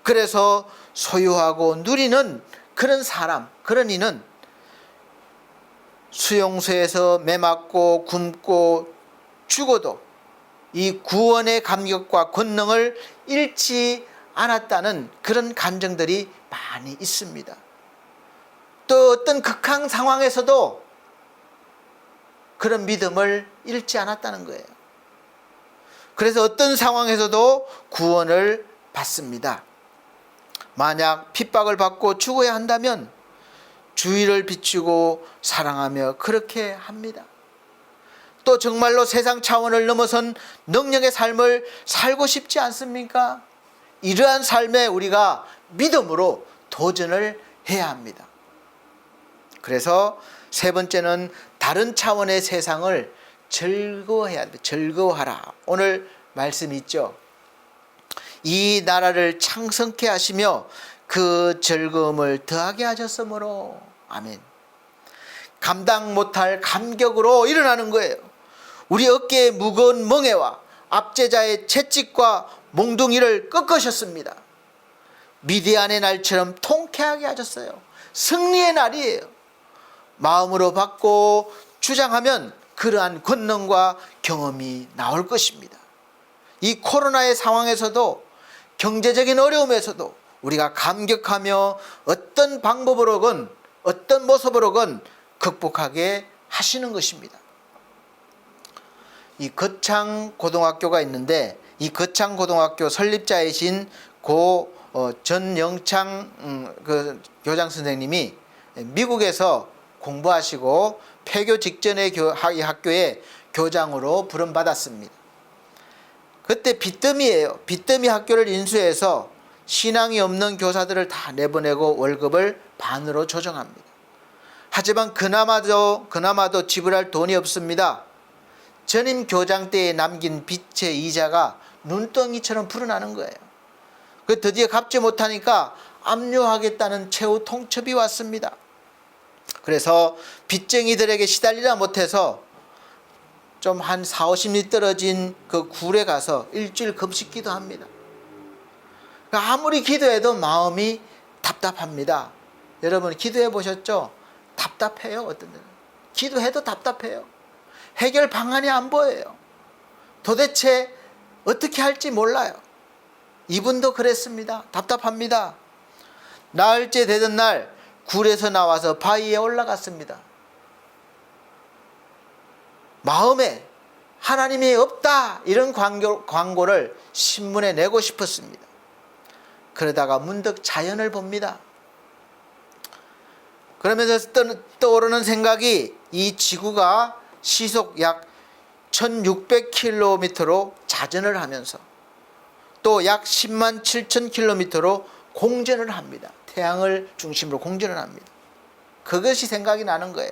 S1: 그래서 소유하고 누리는 그런 사람, 그런 이는 수용소에서 매 맞고 굶고 죽어도 이 구원의 감격과 권능을 잃지 않았다는 그런 감정들이 많이 있습니다. 또 어떤 극한 상황에서도 그런 믿음을 잃지 않았다는 거예요. 그래서 어떤 상황에서도 구원을 받습니다. 만약 핍박을 받고 죽어야 한다면 주의를 비추고 사랑하며 그렇게 합니다. 또 정말로 세상 차원을 넘어선 능력의 삶을 살고 싶지 않습니까? 이러한 삶에 우리가 믿음으로 도전을 해야 합니다. 그래서 세 번째는 다른 차원의 세상을 즐거워해야 합니다. 즐거워하라. 오늘 말씀 있죠. 이 나라를 창성케 하시며 그 즐거움을 더하게 하셨으므로. 아멘. 감당 못할 감격으로 일어나는 거예요. 우리 어깨에 무거운 멍에와 압제자의 채찍과 몽둥이를 꺾으셨습니다. 미디안의 날처럼 통쾌하게 하셨어요. 승리의 날이에요. 마음으로 받고 주장하면 그러한 권능과 경험이 나올 것입니다. 이 코로나의 상황에서도, 경제적인 어려움에서도 우리가 감격하며 어떤 방법으로건 어떤 모습으로건 극복하게 하시는 것입니다. 이 거창고등학교가 있는데 이 거창고등학교 설립자이신 고 전영창 그 교장 선생님이 미국에서 공부하시고 폐교 직전에 이 학교에 교장으로 부름받았습니다. 그때 빚더미예요. 빚더미 학교를 인수해서 신앙이 없는 교사들을 다 내보내고 월급을 반으로 조정합니다. 하지만 그나마도 지불할 돈이 없습니다. 전임 교장 때에 남긴 빚의 이자가 눈덩이처럼 불어나는 거예요. 그 드디어 갚지 못하니까 압류하겠다는 최후 통첩이 왔습니다. 그래서 빚쟁이들에게 시달리다 못해서 좀 한 40~50리 떨어진 그 굴에 가서 일주일 금식 기도합니다. 아무리 기도해도 마음이 답답합니다. 여러분 기도해 보셨죠? 답답해요. 어떤 데는 기도해도 답답해요. 해결 방안이 안 보여요. 도대체 어떻게 할지 몰라요. 이분도 그랬습니다. 답답합니다. 나흘째 되던 날 굴에서 나와서 바위에 올라갔습니다. 마음에 하나님이 없다 이런 광고를 신문에 내고 싶었습니다. 그러다가 문득 자연을 봅니다. 그러면서 떠오르는 생각이 이 지구가 시속 약 1600km로 자전을 하면서 또 약 10만 7천 km로 공전을 합니다. 태양을 중심으로 공전을 합니다. 그것이 생각이 나는 거예요.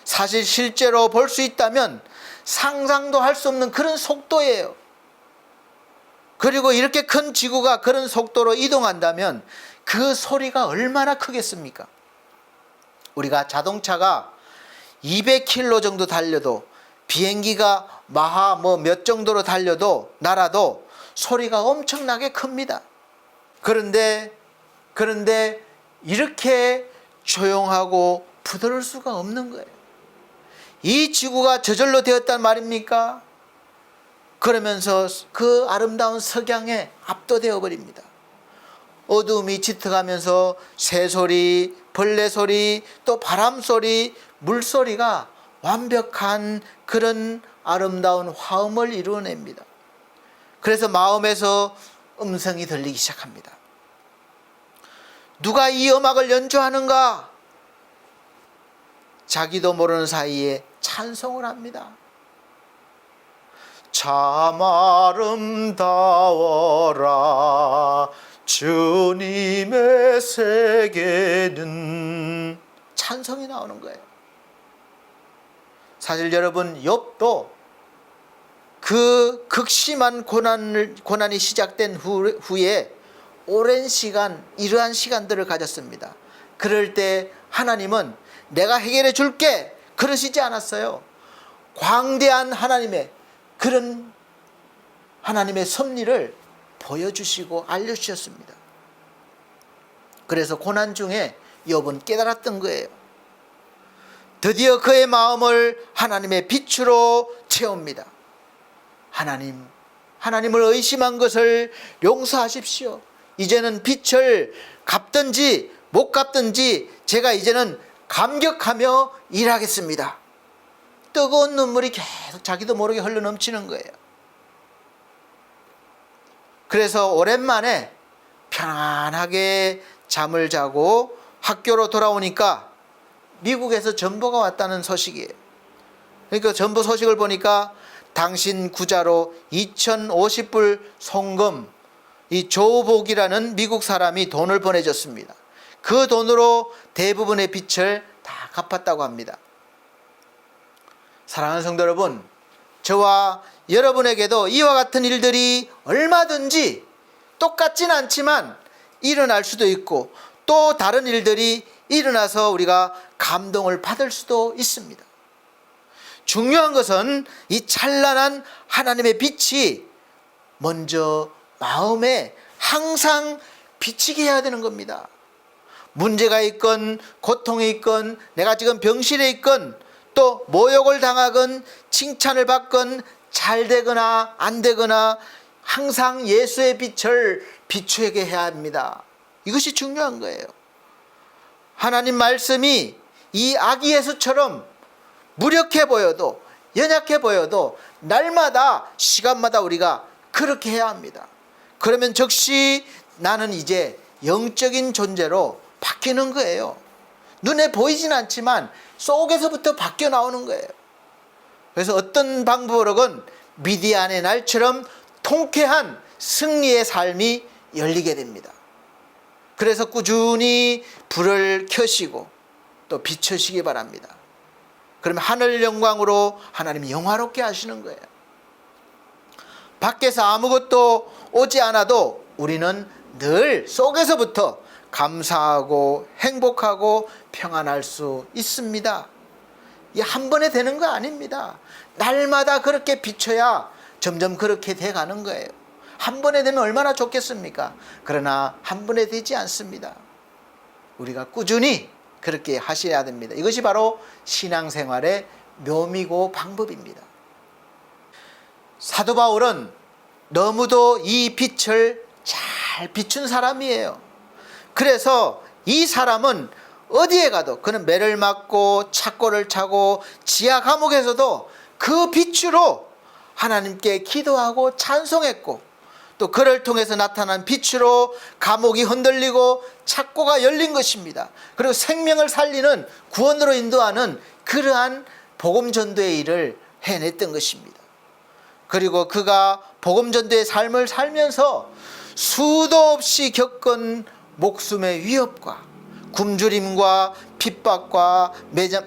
S1: 사실 실제로 볼 수 있다면 상상도 할 수 없는 그런 속도예요. 그리고 이렇게 큰 지구가 그런 속도로 이동한다면 그 소리가 얼마나 크겠습니까? 우리가 자동차가 200km 정도 달려도 비행기가 마하 몇 정도로 달려도 날아도 소리가 엄청나게 큽니다. 그런데 이렇게 조용하고 부드러울 수가 없는 거예요. 이 지구가 저절로 되었단 말입니까? 그러면서 그 아름다운 석양에 압도되어 버립니다. 어두움이 짙어가면서 새소리, 벌레소리, 또 바람소리, 물소리가 완벽한 그런 아름다운 화음을 이루어냅니다. 그래서 마음에서 음성이 들리기 시작합니다. 누가 이 음악을 연주하는가? 자기도 모르는 사이에 찬송을 합니다. 참 아름다워라 주님의 세계는, 찬송이 나오는 거예요. 사실 여러분 욥도 그 극심한 고난이 시작된 후에 오랜 시간 이러한 시간들을 가졌습니다. 그럴 때 하나님은 내가 해결해 줄게 그러시지 않았어요. 광대한 하나님의 그런 하나님의 섭리를 보여주시고 알려주셨습니다. 그래서 고난 중에 욥은 깨달았던 거예요. 드디어 그의 마음을 하나님의 빛으로 채웁니다. 하나님을 의심한 것을 용서하십시오. 이제는 빛을 갚든지 못 갚든지 제가 이제는 감격하며 일하겠습니다. 뜨거운 눈물이 계속 자기도 모르게 흘러넘치는 거예요. 그래서 오랜만에 편안하게 잠을 자고 학교로 돌아오니까 미국에서 전보가 왔다는 소식이에요. 그러니까 전보 소식을 보니까 당신 구자로 2050불 송금, 이 조복이라는 미국 사람이 돈을 보내줬습니다. 그 돈으로 대부분의 빚을 다 갚았다고 합니다. 사랑하는 성도 여러분, 저와 여러분에게도 이와 같은 일들이 얼마든지 똑같진 않지만 일어날 수도 있고 또 다른 일들이 일어나서 우리가 감동을 받을 수도 있습니다. 중요한 것은 이 찬란한 하나님의 빛이 먼저 마음에 항상 비치게 해야 되는 겁니다. 문제가 있건 고통이 있건 내가 지금 병실에 있건 또 모욕을 당하건 칭찬을 받건 잘 되거나 안 되거나 항상 예수의 빛을 비추게 해야 합니다. 이것이 중요한 거예요. 하나님 말씀이 이 아기 예수처럼 무력해 보여도 연약해 보여도 날마다 시간마다 우리가 그렇게 해야 합니다. 그러면 즉시 나는 이제 영적인 존재로 바뀌는 거예요. 눈에 보이진 않지만 속에서부터 바뀌어 나오는 거예요. 그래서 어떤 방법으로건 미디안의 날처럼 통쾌한 승리의 삶이 열리게 됩니다. 그래서 꾸준히 불을 켜시고 또 비추시기 바랍니다. 그러면 하늘 영광으로 하나님이 영화롭게 하시는 거예요. 밖에서 아무것도 오지 않아도 우리는 늘 속에서부터 감사하고 행복하고 평안할 수 있습니다. 이게 한 번에 되는 거 아닙니다. 날마다 그렇게 비춰야 점점 그렇게 돼가는 거예요. 한 번에 되면 얼마나 좋겠습니까? 그러나 한 번에 되지 않습니다. 우리가 꾸준히 그렇게 하셔야 됩니다. 이것이 바로 신앙생활의 묘미고 방법입니다. 사도 바울은 너무도 이 빛을 잘 비춘 사람이에요. 그래서 이 사람은 어디에 가도 그는 매를 맞고 착고를 차고 지하 감옥에서도 그 빛으로 하나님께 기도하고 찬송했고, 또 그를 통해서 나타난 빛으로 감옥이 흔들리고 착고가 열린 것입니다. 그리고 생명을 살리는 구원으로 인도하는 그러한 복음 전도의 일을 해냈던 것입니다. 그리고 그가 복음 전도의 삶을 살면서 수도 없이 겪은 목숨의 위협과 굶주림과 핍박과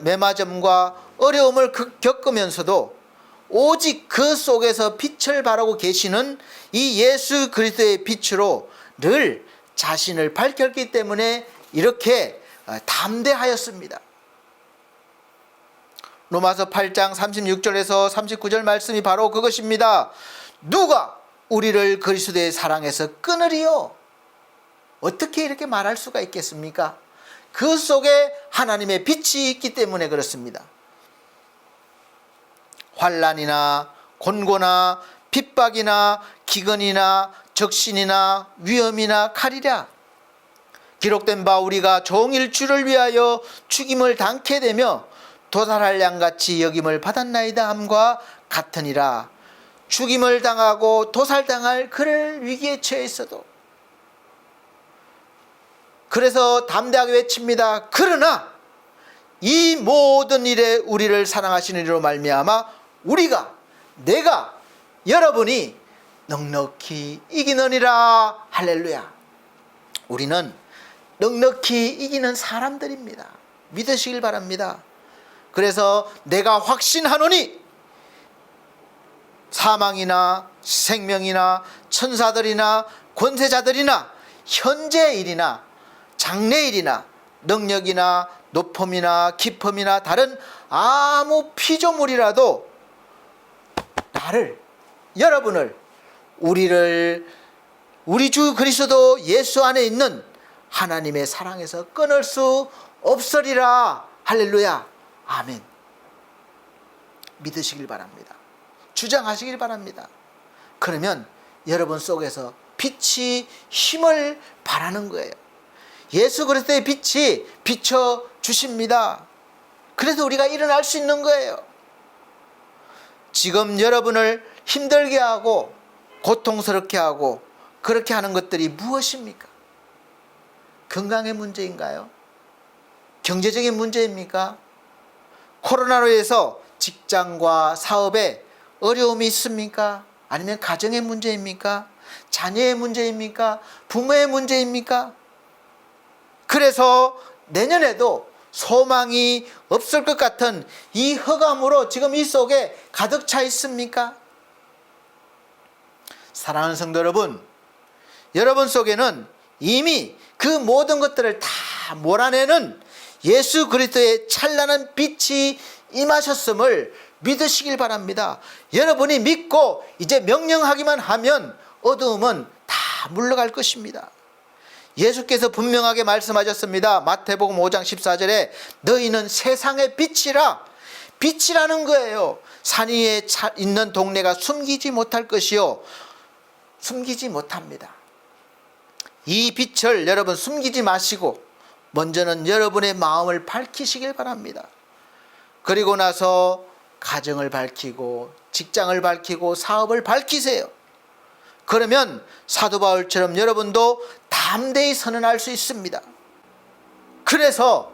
S1: 매맞음과 어려움을 겪으면서도 오직 그 속에서 빛을 발하고 계시는 이 예수 그리스도의 빛으로 늘 자신을 밝혔기 때문에 이렇게 담대하였습니다. 로마서 8장 36절에서 39절 말씀이 바로 그것입니다. 누가 우리를 그리스도의 사랑에서 끊으리요? 어떻게 이렇게 말할 수가 있겠습니까? 그 속에 하나님의 빛이 있기 때문에 그렇습니다. 환난이나 곤고나 핍박이나 기근이나 적신이나 위험이나 칼이랴, 기록된 바 우리가 종일 주를 위하여 죽임을 당케 되며 도살할 양같이 여김을 받았나이다 함과 같으니라. 죽임을 당하고 도살당할 그를 위기에 처해 있어도, 그래서 담대하게 외칩니다. 그러나 이 모든 일에 우리를 사랑하시는 이로 말미암아 내가 여러분이 넉넉히 이기느니라. 할렐루야. 우리는 넉넉히 이기는 사람들입니다. 믿으시길 바랍니다. 그래서 내가 확신하노니 사망이나 생명이나 천사들이나 권세자들이나 현재 일이나 장래 일이나 능력이나 높음이나 깊음이나 다른 아무 피조물이라도 나를, 여러분을, 우리 주 그리스도 예수 안에 있는 하나님의 사랑에서 끊을 수 없으리라. 할렐루야. 아멘. 믿으시길 바랍니다. 주장하시길 바랍니다. 그러면 여러분 속에서 빛이 힘을 발하는 거예요. 예수 그리스도의 빛이 비춰 주십니다. 그래서 우리가 일어날 수 있는 거예요. 지금 여러분을 힘들게 하고 고통스럽게 하고 그렇게 하는 것들이 무엇입니까? 건강의 문제인가요? 경제적인 문제입니까? 코로나로 해서 직장과 사업에 어려움이 있습니까? 아니면 가정의 문제입니까? 자녀의 문제입니까? 부모의 문제입니까? 그래서 내년에도 소망이 없을 것 같은 이 흑암으로 지금 이 속에 가득 차 있습니까? 사랑하는 성도 여러분, 여러분 속에는 이미 그 모든 것들을 다 몰아내는 예수 그리스도의 찬란한 빛이 임하셨음을 믿으시길 바랍니다. 여러분이 믿고 이제 명령하기만 하면 어두움은 다 물러갈 것입니다. 예수께서 분명하게 말씀하셨습니다. 마태복음 5장 14절에 너희는 세상의 빛이라. 빛이라는 거예요. 산 위에 있는 동네가 숨기지 못할 것이요, 숨기지 못합니다. 이 빛을 여러분 숨기지 마시고 먼저는 여러분의 마음을 밝히시길 바랍니다. 그리고 나서 가정을 밝히고 직장을 밝히고 사업을 밝히세요. 그러면 사도 바울처럼 여러분도 담대히 선언할 수 있습니다. 그래서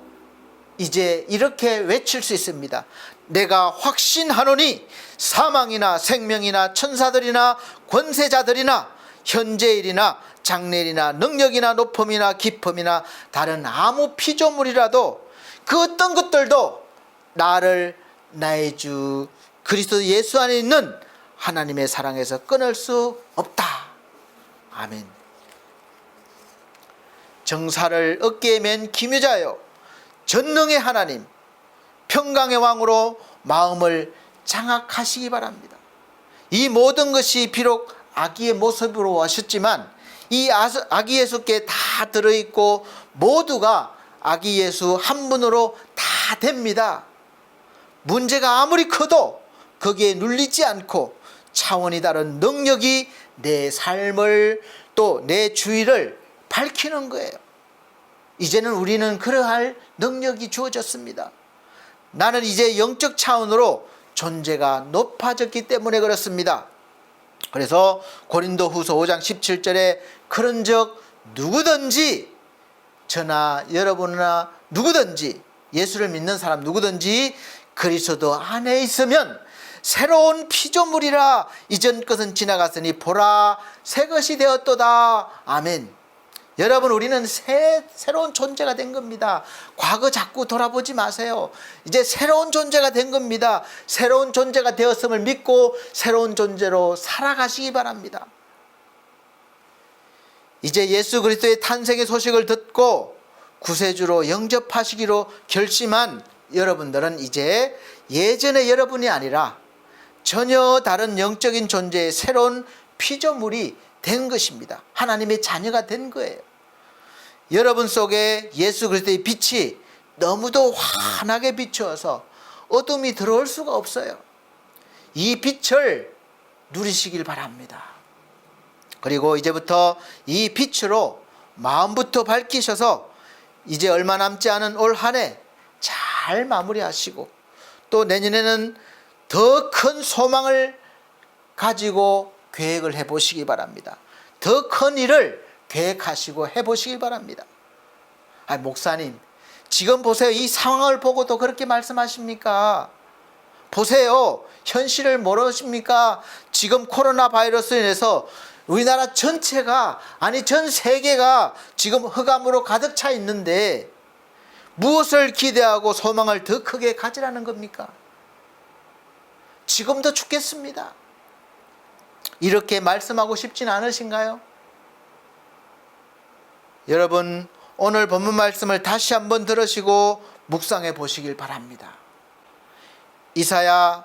S1: 이제 이렇게 외칠 수 있습니다. 내가 확신하노니 사망이나 생명이나 천사들이나 권세자들이나 현재일이나 장래일이나 능력이나 높음이나 깊음이나 다른 아무 피조물이라도 그 어떤 것들도 나를 나의 주 그리스도 예수 안에 있는 하나님의 사랑에서 끊을 수 없다. 아멘. 정사를 어깨에 맨 기묘자여 전능의 하나님 평강의 왕으로 마음을 장악하시기 바랍니다. 이 모든 것이 비록 아기의 모습으로 오셨지만 이 아기 예수께 다 들어있고 모두가 아기 예수 한 분으로 다 됩니다. 문제가 아무리 커도 거기에 눌리지 않고 차원이 다른 능력이 내 삶을 또 내 주위를 밝히는 거예요. 이제는 우리는 그러할 능력이 주어졌습니다. 나는 이제 영적 차원으로 존재가 높아졌기 때문에 그렇습니다. 그래서 고린도후서 5장 17절에 그런즉 누구든지 저나 여러분이나 누구든지 예수를 믿는 사람 누구든지 그리스도 안에 있으면 새로운 피조물이라 이전 것은 지나갔으니 보라 새 것이 되었도다. 아멘. 여러분 우리는 새로운 존재가 된 겁니다. 과거 자꾸 돌아보지 마세요. 이제 새로운 존재가 된 겁니다. 새로운 존재가 되었음을 믿고 새로운 존재로 살아가시기 바랍니다. 이제 예수 그리스도의 탄생의 소식을 듣고 구세주로 영접하시기로 결심한 여러분들은 이제 예전의 여러분이 아니라 전혀 다른 영적인 존재의 새로운 피조물이 된 것입니다. 하나님의 자녀가 된 거예요. 여러분 속에 예수 그리스도의 빛이 너무도 환하게 비추어서 어둠이 들어올 수가 없어요. 이 빛을 누리시길 바랍니다. 그리고 이제부터 이 빛으로 마음부터 밝히셔서 이제 얼마 남지 않은 올 한 해 잘 마무리하시고 또 내년에는 더 큰 소망을 가지고 계획을 해보시기 바랍니다. 더 큰 일을 계획하시고 해보시기 바랍니다. 목사님 지금 보세요. 이 상황을 보고도 그렇게 말씀하십니까? 보세요. 현실을 모르십니까? 지금 코로나 바이러스로 인해서 우리나라 전체가 아니 전 세계가 지금 흑암으로 가득 차 있는데 무엇을 기대하고 소망을 더 크게 가지라는 겁니까? 지금도 죽겠습니다. 이렇게 말씀하고 싶진 않으신가요? 여러분 오늘 본문 말씀을 다시 한번 들으시고 묵상해 보시길 바랍니다. 이사야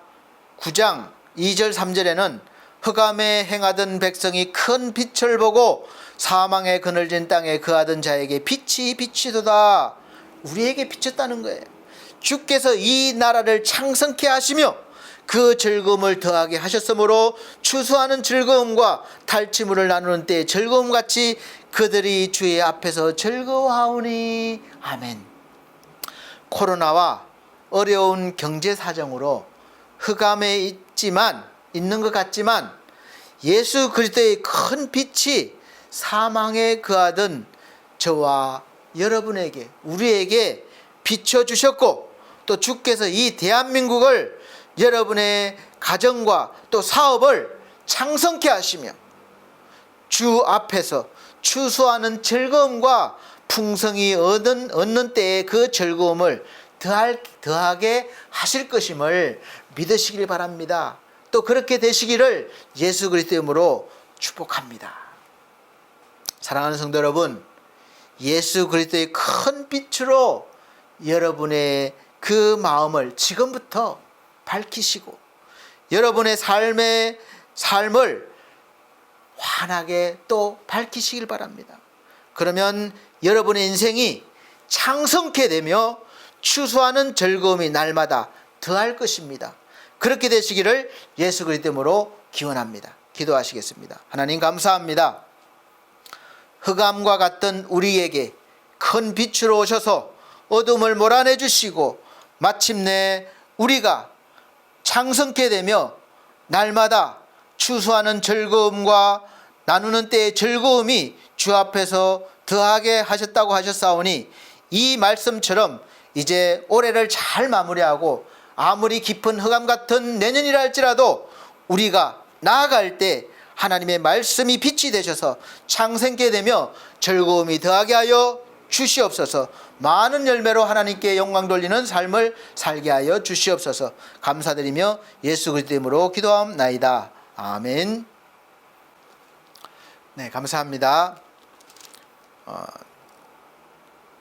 S1: 9장 2절 3절에는 흑암에 행하던 백성이 큰 빛을 보고 사망의 그늘진 땅에 거하던 자에게 빛이 비치도다. 우리에게 비쳤다는 거예요. 주께서 이 나라를 창성케 하시며 그 즐거움을 더하게 하셨으므로 추수하는 즐거움과 탈취물을 나누는 때의 즐거움같이 그들이 주의 앞에서 즐거워하오니. 아멘. 코로나와 어려운 경제 사정으로 흑암에 있는 것 같지만 예수 그리스도의 큰 빛이 사망에 거하던 저와 여러분에게 우리에게 비춰주셨고 또 주께서 이 대한민국을 여러분의 가정과 또 사업을 창성케 하시며 주 앞에서 추수하는 즐거움과 풍성이 얻는 때의 그 즐거움을 더하게 하실 것임을 믿으시길 바랍니다. 또 그렇게 되시기를 예수 그리스도의 이름으로 축복합니다. 사랑하는 성도 여러분, 예수 그리스도의 큰 빛으로 여러분의 그 마음을 지금부터 밝히시고 여러분의 삶을 환하게 또 밝히시길 바랍니다. 그러면 여러분의 인생이 창성케 되며 추수하는 즐거움이 날마다 더할 것입니다. 그렇게 되시기를 예수 그리스도 이름으로 기원합니다. 기도하시겠습니다. 하나님 감사합니다. 흑암과 같던 우리에게 큰 빛으로 오셔서 어둠을 몰아내 주시고 마침내 우리가 창성케 되며 날마다 추수하는 즐거움과 나누는 때의 즐거움이 주 앞에서 더하게 하셨다고 하셨사오니, 이 말씀처럼 이제 올해를 잘 마무리하고 아무리 깊은 흑암 같은 내년이라 할지라도 우리가 나아갈 때 하나님의 말씀이 빛이 되셔서 창생케 되며 즐거움이 더하게 하여 주시옵소서. 많은 열매로 하나님께 영광 돌리는 삶을 살게 하여 주시옵소서. 감사드리며 예수 그리스도의 이름으로 기도하옵나이다. 아멘. 네, 감사합니다.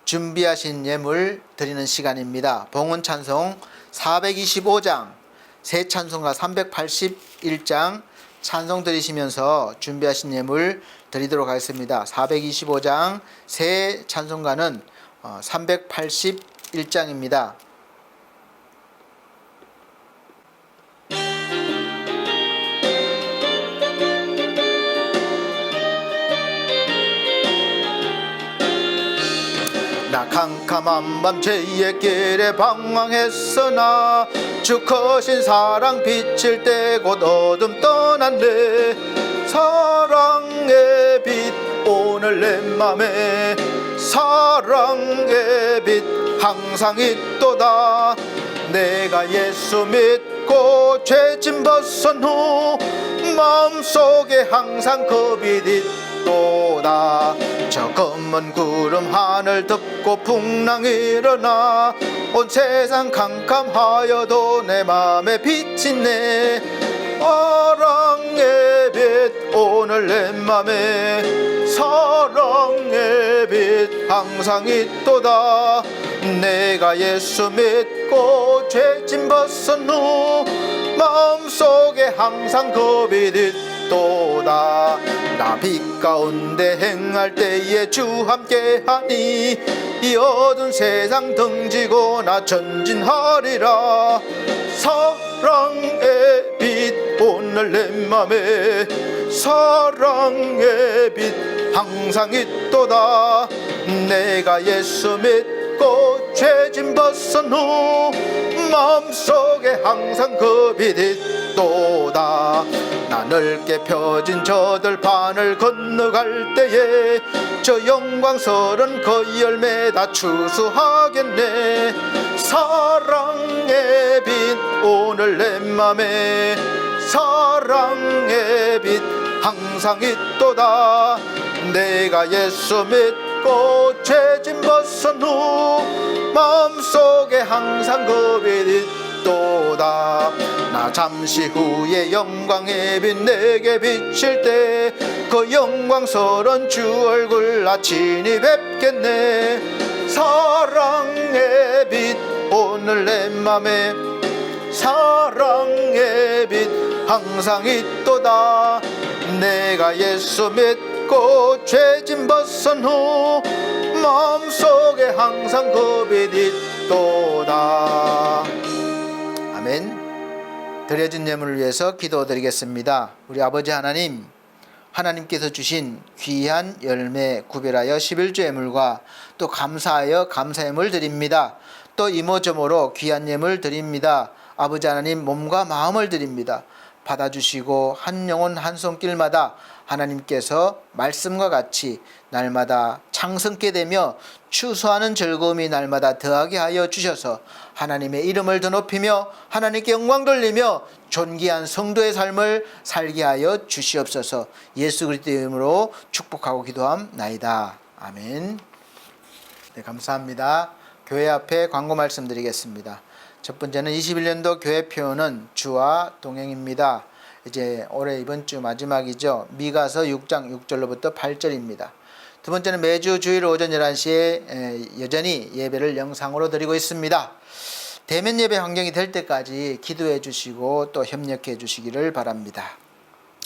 S1: 준비하신 예물 드리는 시간입니다. 봉헌 찬송 425장, 새 찬송가 381장 찬송 드리시면서 준비하신 예물 드리도록 하겠습니다. 425장 새 찬송가는 381장입니다. 나 캄캄한 밤 죄의 길에 방황했으나 주 크신 사랑 빛일 때 곧 어둠 떠났네. 사랑의 빛 오늘 내 맘에, 사랑의 빛 항상 있도다. 내가 예수 믿고 죄짐 벗은 후 마음속에 항상 그 빛 있도다. 저 검은 구름 하늘 덮고 풍랑 일어나 온 세상 캄캄하여도 내 맘에 빛이 있네. 사랑의 빛 오늘 내 맘에, 사랑의 빛 항상 있도다. 내가 예수 믿고 죄짐 벗은 후 마음속에 항상 그 빛 있도다. 나 빛 가운데 행할 때에 주 함께하니 이 어두운 세상 등지고 나 전진하리라. 사랑의 빛 오늘 내 맘에, 사랑의 빛 항상 있도다. 내가 예수 믿고 죄짐 벗은 후 마음속에 항상 그 빛 있도다. 나 넓게 펴진 저 들판을 건너갈 때에 저 영광스런 그 열매 다 추수하겠네. 사랑의 빛 오늘 내 맘에, 사랑의 빛 항상 있도다. 내가 예수 믿고 죄짐 벗은 후 마음속에 항상 그 빛 있도다. 나 잠시 후에 영광의 빛 내게 비칠 때 그 영광스런 주 얼굴 나 친히 뵙겠네. 사랑의 빛 오늘 내 맘에, 사랑의 빛 항상 있도다. 내가 예수 믿고 죄짐 벗은 후 마음속에 항상 그 빛 있도다. 아멘. 드려진 예물을 위해서 기도드리겠습니다. 우리 아버지 하나님, 하나님께서 주신 귀한 열매 구별하여 11조 예물과 또 감사하여 감사 예물 드립니다. 또 이모저모로 귀한 예물 드립니다. 아버지 하나님, 몸과 마음을 드립니다. 받아주시고 한 영혼 한 손길마다 하나님께서 말씀과 같이 날마다 창성케 되며 추수하는 즐거움이 날마다 더하게 하여 주셔서 하나님의 이름을 더 높이며 하나님께 영광 돌리며 존귀한 성도의 삶을 살게 하여 주시옵소서. 예수 그리스도의 이름으로 축복하고 기도함나이다. 아멘. 네, 감사합니다. 교회 앞에 광고 말씀드리겠습니다. 첫 번째는 21년도 교회 표어는 주와 동행입니다. 이제 올해 이번 주 마지막이죠. 미가서 6장 6절로부터 8절입니다. 두 번째는 매주 주일 오전 11시에 여전히 예배를 영상으로 드리고 있습니다. 대면 예배 환경이 될 때까지 기도해 주시고 또 협력해 주시기를 바랍니다.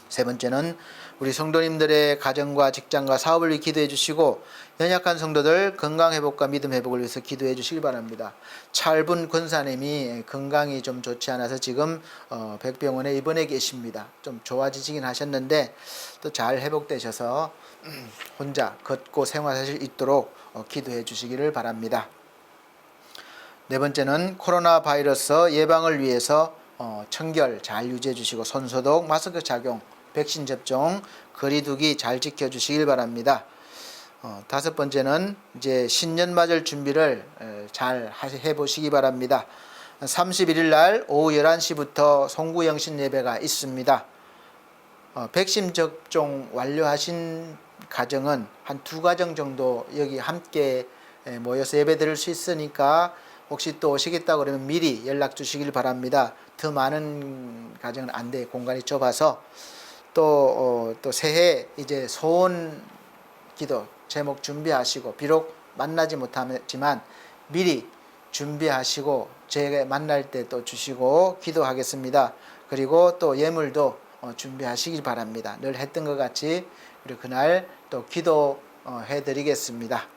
S1: 세 번째는 우리 성도님들의 가정과 직장과 사업을 위해 기도해 주시고 연약한 성도들 건강 회복과 믿음 회복을 위해서 기도해 주시기 바랍니다. 찰분 권사님이 건강이 좀 좋지 않아서 지금 백병원에 입원해 계십니다. 좀 좋아지시긴 하셨는데 또 잘 회복되셔서 혼자 걷고 생활하실 수 있도록 기도해 주시기를 바랍니다. 네 번째는 코로나 바이러스 예방을 위해서 청결 잘 유지해 주시고 손소독, 마스크 착용, 백신 접종, 거리두기 잘 지켜 주시길 바랍니다. 다섯 번째는 이제 신년 맞을 준비를 잘 해보시기 바랍니다. 31일 날 오후 11시부터 송구영신 예배가 있습니다. 백신 접종 완료하신 가정은 한 2가정 정도 여기 함께 모여서 예배 드릴 수 있으니까 혹시 또 오시겠다고 그러면 미리 연락 주시길 바랍니다. 더 많은 가정은 안 돼. 공간이 좁아서. 또 새해 이제 소원 기도 제목 준비하시고 비록 만나지 못하지만 미리 준비하시고 제가 만날 때 또 주시고 기도하겠습니다. 그리고 또 예물도 준비하시길 바랍니다. 늘 했던 것 같이 그리고 그날 또 기도해 드리겠습니다.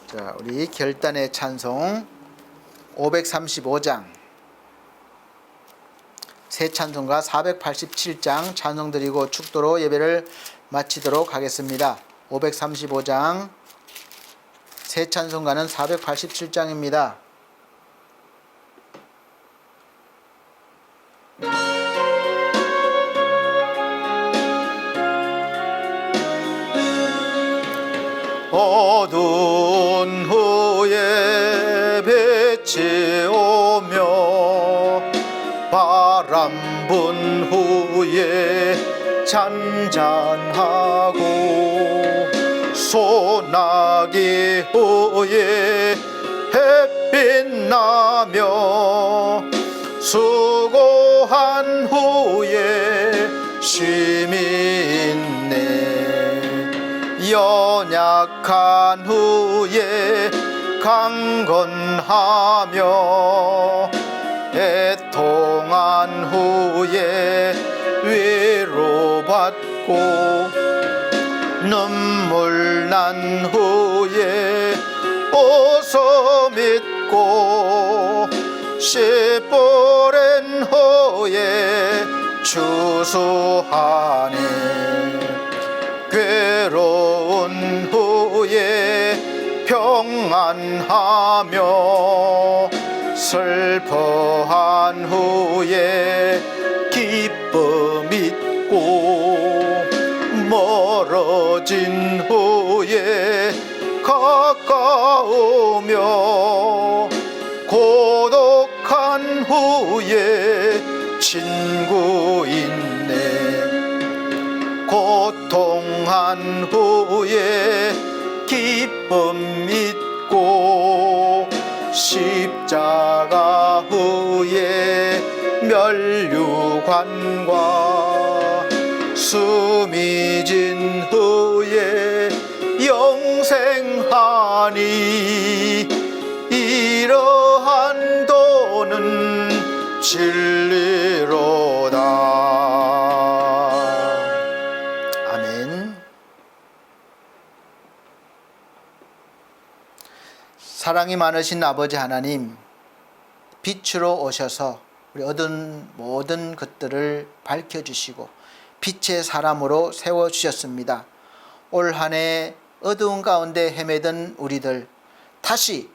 S1: 자, 우리 결단의 찬송 535장 새 찬송가 487장 찬송 드리고 축도로 예배를 마치도록 하겠습니다. 535장 새 찬송가는 487장입니다. 어두운 후에 빛이 오며 바람 분 후에 잔잔하고 소나기 후에 햇빛 나며 수고한 후에 쉼이 있네. 연약한 후에 강건하며 애통한 후에 위로받고 눈물 난 후에 어서 믿고 씨뿌린 후에 추수하네. 괴로운 후에 평안하며 슬퍼한 후에 기쁨 있고 멀어진 후에 가까우며 고독한 후에 친구 있네. 고통한 후에 기쁨 있고 십자가 후에 멸류관과 숨이 진 후에 영생하니 이러한 도는 진리로다. 아멘. 사랑이 많으신 아버지 하나님, 빛으로 오셔서 우리 얻은 모든 것들을 밝혀주시고 빛의 사람으로 세워주셨습니다. 올 한 해 어두운 가운데 헤매던 우리들 다시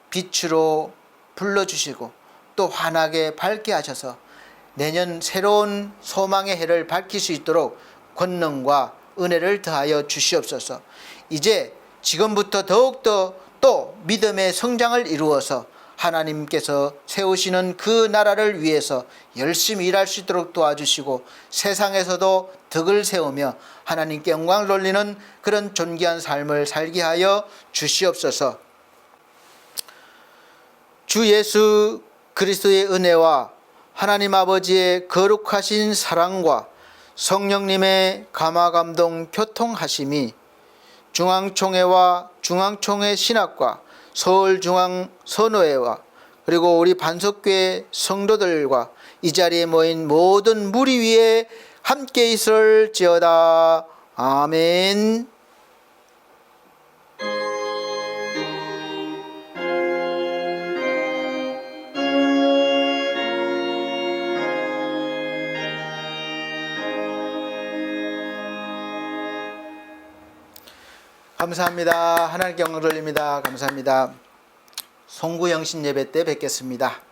S1: 빛으로 불러주시고 또 환하게 밝게 하셔서 내년 새로운 소망의 해를 밝힐 수 있도록 권능과 은혜를 더하여 주시옵소서. 이제 지금부터 더욱더 또 믿음의 성장을 이루어서 하나님께서 세우시는 그 나라를 위해서 열심히 일할 수 있도록 도와주시고 세상에서도 덕을 세우며 하나님께 영광을 돌리는 그런 존귀한 삶을 살게 하여 주시옵소서. 주 예수 그리스도의 은혜와 하나님 아버지의 거룩하신 사랑과 성령님의 감화감동 교통하심이 중앙총회와 중앙총회 신학과 서울중앙선교회와 그리고 우리 반석교회 성도들과 이 자리에 모인 모든 무리 위에 함께 있을지어다. 아멘. 감사합니다. 하나님께 영광 돌립니다. 감사합니다. 송구영신 예배 때 뵙겠습니다.